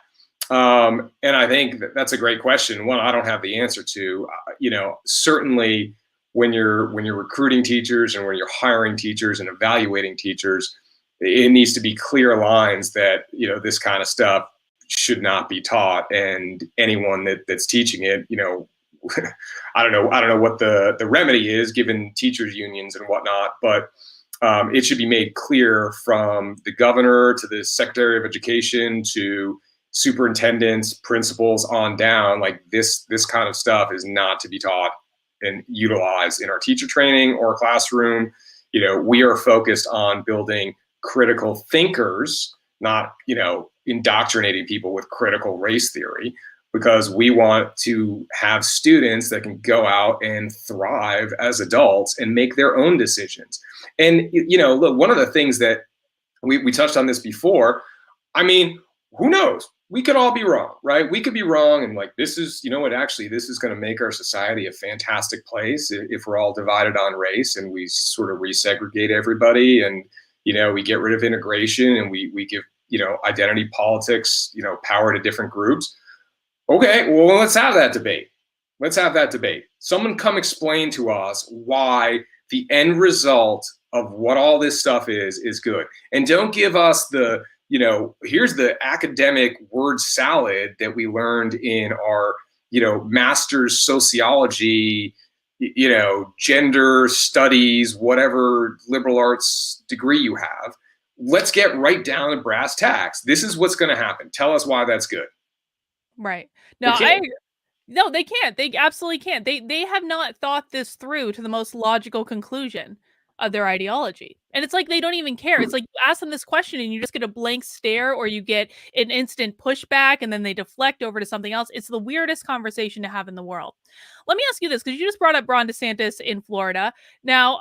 And I think that's a great question. One, I don't have the answer to. Certainly when you're recruiting teachers and when you're hiring teachers and evaluating teachers, it needs to be clear lines that this kind of stuff should not be taught, and anyone that's teaching it, I don't know what the remedy is given teachers unions and whatnot, but it should be made clear from the governor to the secretary of education to superintendents, principals on down, like this kind of stuff is not to be taught and utilized in our teacher training or classroom. We are focused on building critical thinkers, not indoctrinating people with critical race theory, because we want to have students that can go out and thrive as adults and make their own decisions. And, look, one of the things that we touched on this before, I mean, who knows? We could all be wrong, right? We could be wrong. And like, this is, this is going to make our society a fantastic place if we're all divided on race and we sort of resegregate everybody and, we get rid of integration and we give, identity politics, power to different groups. Okay, well, let's have that debate. Someone come explain to us why the end result of what all this stuff is good. And don't give us the, here's the academic word salad that we learned in our, master's sociology, gender studies, whatever liberal arts degree you have. Let's get right down to brass tacks. This is what's going to happen. Tell us why that's good. Right. No, no, they can't. They absolutely can't. They have not thought this through to the most logical conclusion of their ideology. And it's like they don't even care. It's like you ask them this question and you just get a blank stare or you get an instant pushback and then they deflect over to something else. It's the weirdest conversation to have in the world. Let me ask you this, because you just brought up Ron DeSantis in Florida. Now,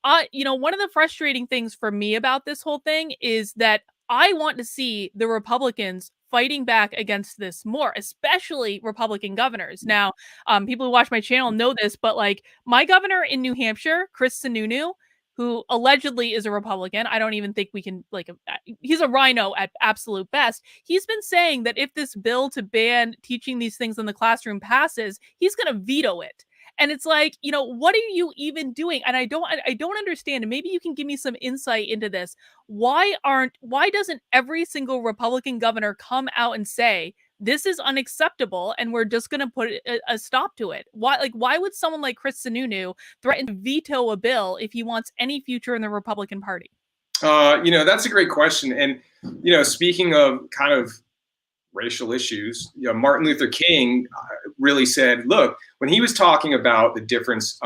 one of the frustrating things for me about this whole thing is that I want to see the Republicans fighting back against this more, especially Republican governors. Now, people who watch my channel know this, but like my governor in New Hampshire, Chris Sununu, who allegedly is a Republican, I don't even think we can, he's a rhino at absolute best. He's been saying that if this bill to ban teaching these things in the classroom passes, he's going to veto it. And it's like, what are you even doing? And I don't understand. And maybe you can give me some insight into this. Why doesn't every single Republican governor come out and say, this is unacceptable and we're just going to put a stop to it? Why would someone like Chris Sununu threaten to veto a bill if he wants any future in the Republican Party? That's a great question. And, speaking of kind of racial issues, Martin Luther King really said, look, when he was talking about the difference,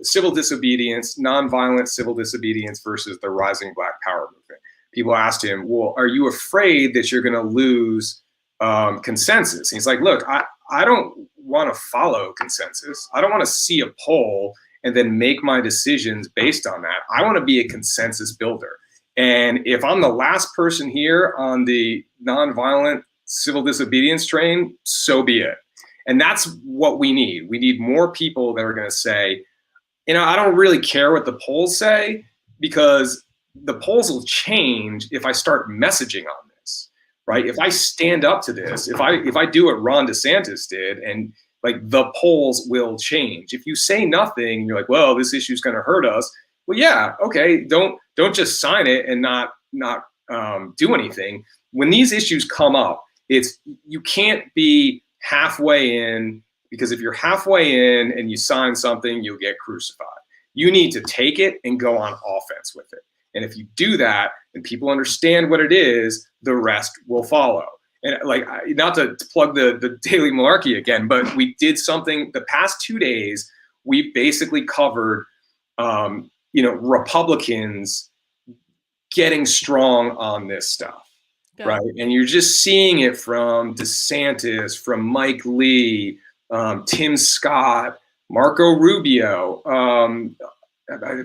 civil disobedience, nonviolent civil disobedience versus the rising Black Power movement, people asked him, well, are you afraid that you're going to lose consensus? And he's like, look, I don't want to follow consensus. I don't want to see a poll and then make my decisions based on that. I want to be a consensus builder. And if I'm the last person here on the nonviolent civil disobedience train, so be it. And that's what we need. We need more people that are going to say, I don't really care what the polls say, because the polls will change if I start messaging on this, right? If I stand up to this, if I do what Ron DeSantis did, and like the polls will change. If you say nothing, you're like, well, this issue is going to hurt us. Well, yeah, okay. Don't just sign it and not do anything. When these issues come up, you can't be halfway in, because if you're halfway in and you sign something, you'll get crucified. You need to take it and go on offense with it. And if you do that, and people understand what it is, the rest will follow. And like, not to plug the Daily Malarkey again, but we did something the past 2 days. We basically covered, Republicans getting strong on this stuff, right? And you're just seeing it from DeSantis, from Mike Lee, Tim Scott, Marco Rubio. I'm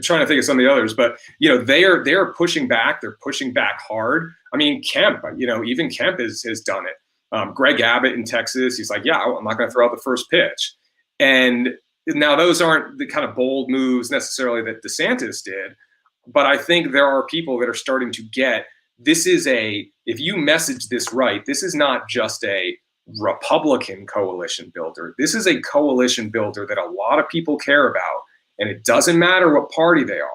trying to think of some of the others, but they're pushing back. They're pushing back hard. I mean, Kemp, even Kemp has done it. Greg Abbott in Texas, he's like, yeah, I'm not going to throw out the first pitch. And now those aren't the kind of bold moves necessarily that DeSantis did, but I think there are people that are starting to get, if you message this right, this is not just a Republican coalition builder. This is a coalition builder that a lot of people care about. And it doesn't matter what party they are,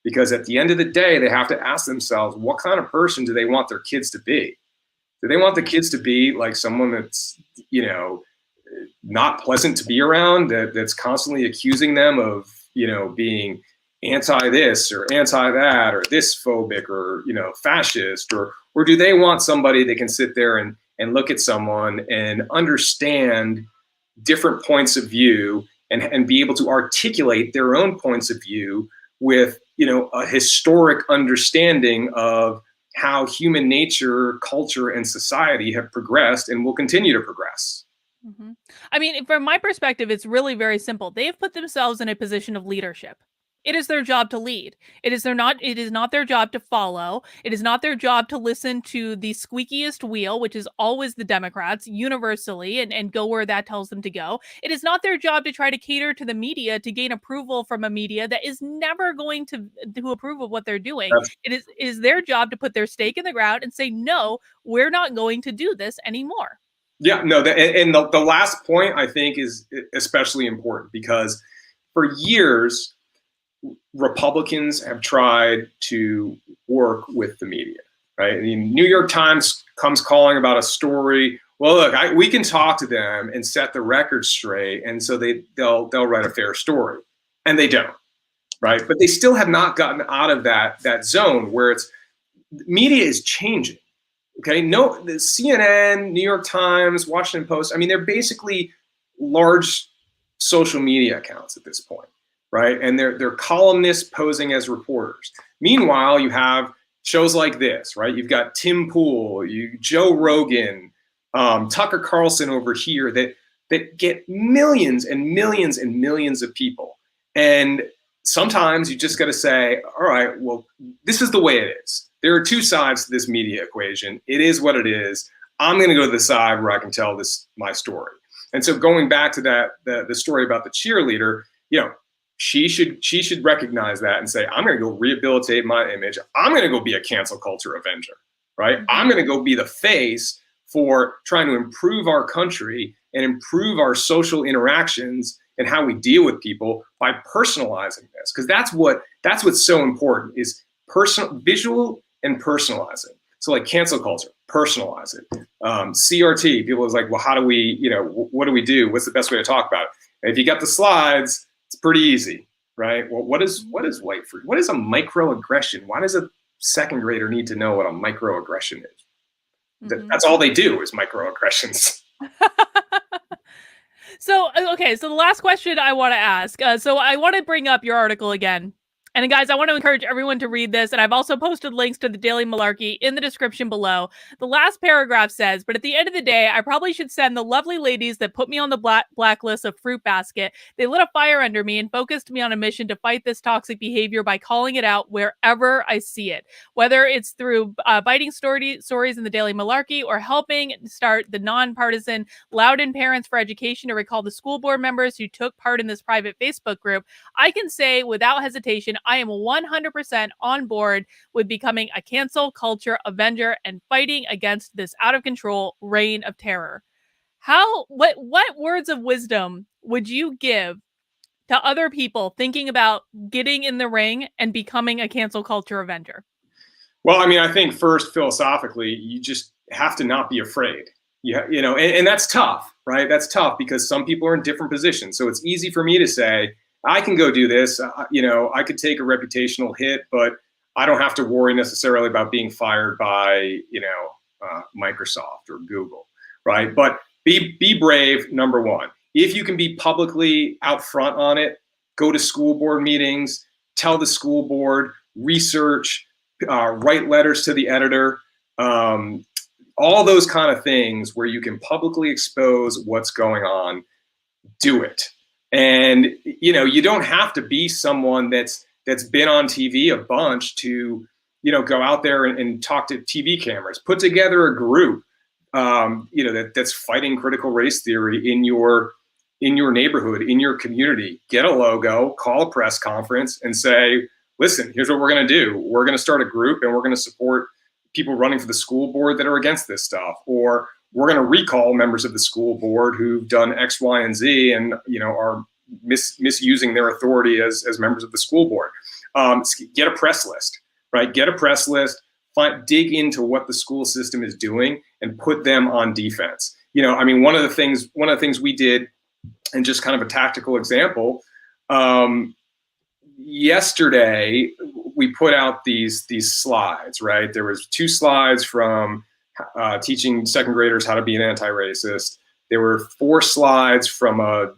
because at the end of the day, they have to ask themselves, what kind of person do they want their kids to be? Do they want the kids to be like someone that's, not pleasant to be around, that's constantly accusing them of, being anti this or anti that, or this phobic, or, fascist, or do they want somebody that can sit there and look at someone and understand different points of view and be able to articulate their own points of view with, a historic understanding of how human nature, culture, and society have progressed and will continue to progress. Mm-hmm. I mean, from my perspective, it's really very simple. They've put themselves in a position of leadership. It is their job to lead. It is not their job to follow. It is not their job to listen to the squeakiest wheel, which is always the Democrats universally, and go where that tells them to go. It is not their job to try to cater to the media to gain approval from a media that is never going to approve of what they're doing. It is their job to put their stake in the ground and say, no, we're not going to do this anymore. Yeah, no, and the last point I think is especially important, because for years, Republicans have tried to work with the media, right? I mean, New York Times comes calling about a story. Well, look, we can talk to them and set the record straight, and so they'll write a fair story, and they don't, right? But they still have not gotten out of that zone where media is changing. Okay, no, the CNN, New York Times, Washington Post. I mean, they're basically large social media accounts at this point, right? And they're columnists posing as reporters. Meanwhile, you have shows like this, right? You've got Tim Pool, Joe Rogan, Tucker Carlson over here that get millions and millions and millions of people. And sometimes you just got to say, all right, well, this is the way it is. There are two sides to this media equation. It is what it is. I'm going to go to the side where I can tell my story. And so going back to the story about the cheerleader, she should recognize that and say, I'm going to go rehabilitate my image. I'm going to go be a cancel culture Avenger, right? I'm going to go be the face for trying to improve our country and improve our social interactions and how we deal with people by personalizing this. Because that's what's so important, is visual and personalizing. So like cancel culture, personalize it. CRT, people is like, well, how do we, what do we do? What's the best way to talk about it? And if you got the slides, it's pretty easy, right? Well, what is white fruit? What is a microaggression? Why does a second grader need to know what a microaggression is? Mm-hmm. That's all they do is microaggressions. So the last question I want to ask. So I want to bring up your article again. And guys, I want to encourage everyone to read this. And I've also posted links to the Daily Malarkey in the description below. The last paragraph says, but at the end of the day, I probably should send the lovely ladies that put me on the blacklist of Fruit Basket. They lit a fire under me and focused me on a mission to fight this toxic behavior by calling it out wherever I see it. Whether it's through biting stories in the Daily Malarkey or helping start the nonpartisan Loudon Parents for Education to recall the school board members who took part in this private Facebook group, I can say without hesitation, I am 100% on board with becoming a cancel culture Avenger and fighting against this out of control reign of terror. What words of wisdom would you give to other people thinking about getting in the ring and becoming a cancel culture Avenger? Well, I mean, I think first, philosophically, you just have to not be afraid. And that's tough, right? That's tough because some people are in different positions. So it's easy for me to say, I can go do this. I could take a reputational hit, but I don't have to worry necessarily about being fired by, Microsoft or Google, right? But be brave, number one. If you can be publicly out front on it, go to school board meetings, tell the school board, research, write letters to the editor, all those kind of things where you can publicly expose what's going on, do it. And, you don't have to be someone that's been on TV a bunch to, go out there and talk to TV cameras. Put together a group, that's fighting critical race theory in your neighborhood, in your community. Get a logo, call a press conference, and say, listen, here's what we're going to do. We're going to start a group, and we're going to support people running for the school board that are against this stuff, or we're going to recall members of the school board who've done X, Y, and Z, and are misusing their authority as members of the school board. Get a press list, right? Get a press list. Dig into what the school system is doing and put them on defense. One of the things we did, and just kind of a tactical example, yesterday we put out these slides, right? There was 2 slides from teaching second graders how to be an anti-racist. There were 4 slides from a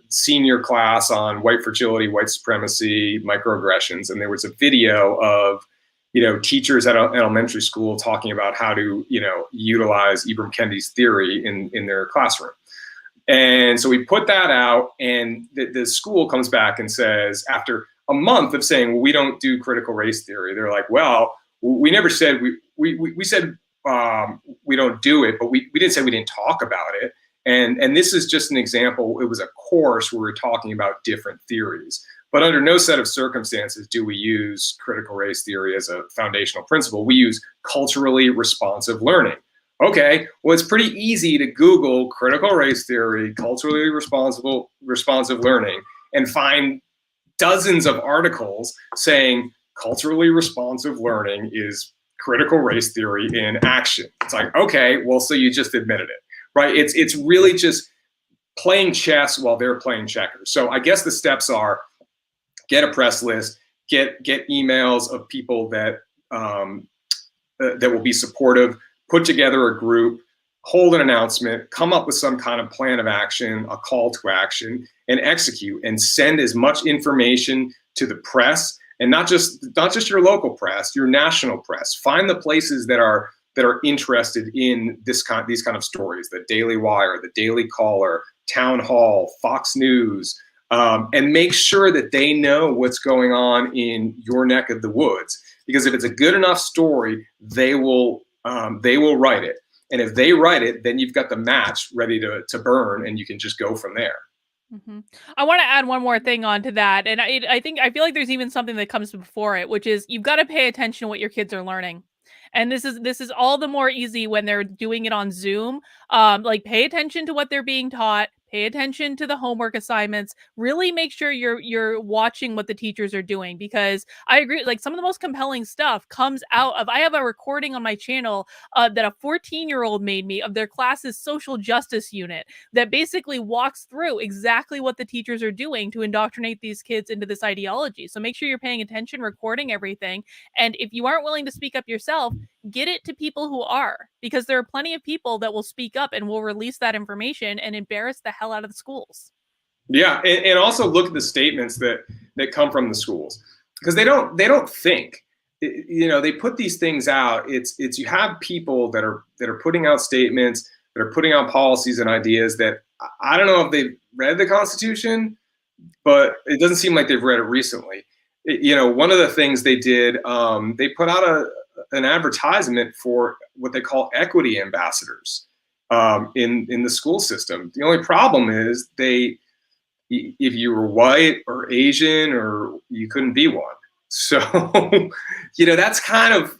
senior class on white fragility, white supremacy, microaggressions, and there was a video of teachers at an elementary school talking about how to utilize Ibram Kendi's theory in their classroom. And so we put that out, and the school comes back and says, after a month of saying, well, we don't do critical race theory, they're like, well, we never said we said we don't do it, but we didn't say we didn't talk about it. And this is just an example. It was a course where we were talking about different theories, but under no set of circumstances do we use critical race theory as a foundational principle. We use culturally responsive learning. Okay, well, it's pretty easy to Google critical race theory, culturally responsive learning, and find dozens of articles saying culturally responsive learning is critical race theory in action. It's like, okay, well, so you just admitted it, right? It's really just playing chess while they're playing checkers. So I guess the steps are: get a press list, get emails of people that that will be supportive, put together a group, hold an announcement, come up with some kind of plan of action, a call to action, and execute, and send as much information to the press, and not just your local press, your national press. Find the places that are interested in these kind of stories: the Daily Wire, the Daily Caller, Town Hall, Fox News, and make sure that they know what's going on in your neck of the woods. Because if it's a good enough story, they will write it. And if they write it, then you've got the match ready to burn, and you can just go from there. Mm-hmm. I want to add one more thing onto that. And I feel like there's even something that comes before it, which is you've got to pay attention to what your kids are learning. And this is all the more easy when they're doing it on Zoom. Like, pay attention to what they're being taught. Pay attention to the homework assignments. Really make sure you're watching what the teachers are doing, because I agree. Like, some of the most compelling stuff comes out of, I have a recording on my channel that a 14-year-old made me of their class's social justice unit that basically walks through exactly what the teachers are doing to indoctrinate these kids into this ideology. So make sure you're paying attention, recording everything. And if you aren't willing to speak up yourself, get it to people who are, because there are plenty of people that will speak up and will release that information and embarrass the hell out of the schools. Yeah, and also look at the statements that come from the schools, because they don't think. They put these things out. It's you have people that are putting out statements, that are putting out policies and ideas that I don't know if they've read the Constitution, but it doesn't seem like they've read it recently. One of the things they did, they put out an advertisement for what they call equity ambassadors in the school system. The only problem is if you were white or Asian, or you couldn't be one. So, that's kind of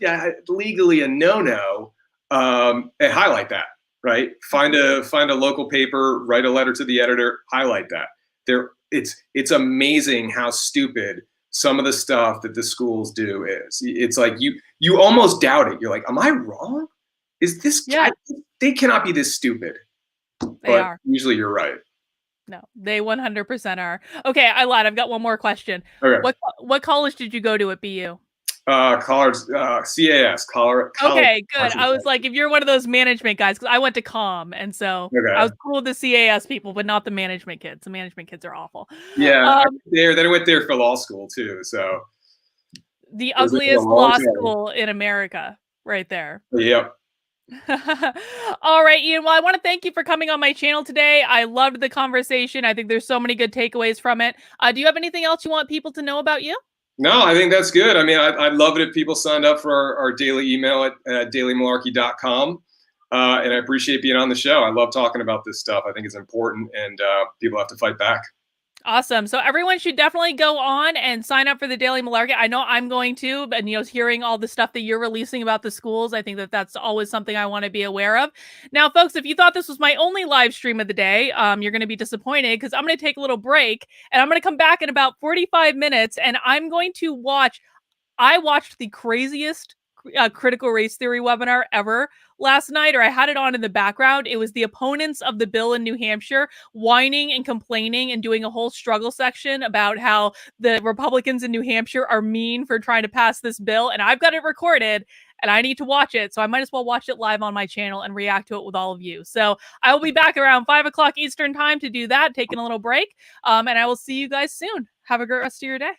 legally a no-no. And highlight that, right? Find a local paper, write a letter to the editor, highlight that. It's amazing how stupid some of the stuff that the schools do is. It's like you almost doubt it. You're like, am I wrong? Is this? Yeah. They cannot be this stupid. They are. Usually you're right. No, they 100% are. Okay, I lied. I've got one more question. Okay. What college did you go to at BU? College, CAS, college. Okay, good. I was like, if you're one of those management guys, because I went to comm, and so I was cool with the CAS people, but not the management kids. The management kids are awful. Yeah, then I went there for law school too. So the ugliest law school in America, right there. Yep. All right, Ian. Well, I want to thank you for coming on my channel today. I loved the conversation. I think there's so many good takeaways from it. Do you have anything else you want people to know about you? No, I think that's good. I mean, I'd love it if people signed up for our daily email at dailymalarkey.com. And I appreciate being on the show. I love talking about this stuff. I think it's important, and people have to fight back. Awesome. So everyone should definitely go on and sign up for the Daily Malarkey. I know I'm going to, but hearing all the stuff that you're releasing about the schools, I think that that's always something I want to be aware of. Now, folks, if you thought this was my only live stream of the day, you're going to be disappointed, because I'm going to take a little break and I'm going to come back in about 45 minutes and I'm going to watch. I watched the craziest critical race theory webinar ever last night, or I had it on in the background. It was the opponents of the bill in New Hampshire whining and complaining and doing a whole struggle section about how the Republicans in New Hampshire are mean for trying to pass this bill. And I've got it recorded and I need to watch it. So I might as well watch it live on my channel and react to it with all of you. So I will be back around 5 o'clock Eastern time to do that, taking a little break. And I will see you guys soon. Have a great rest of your day.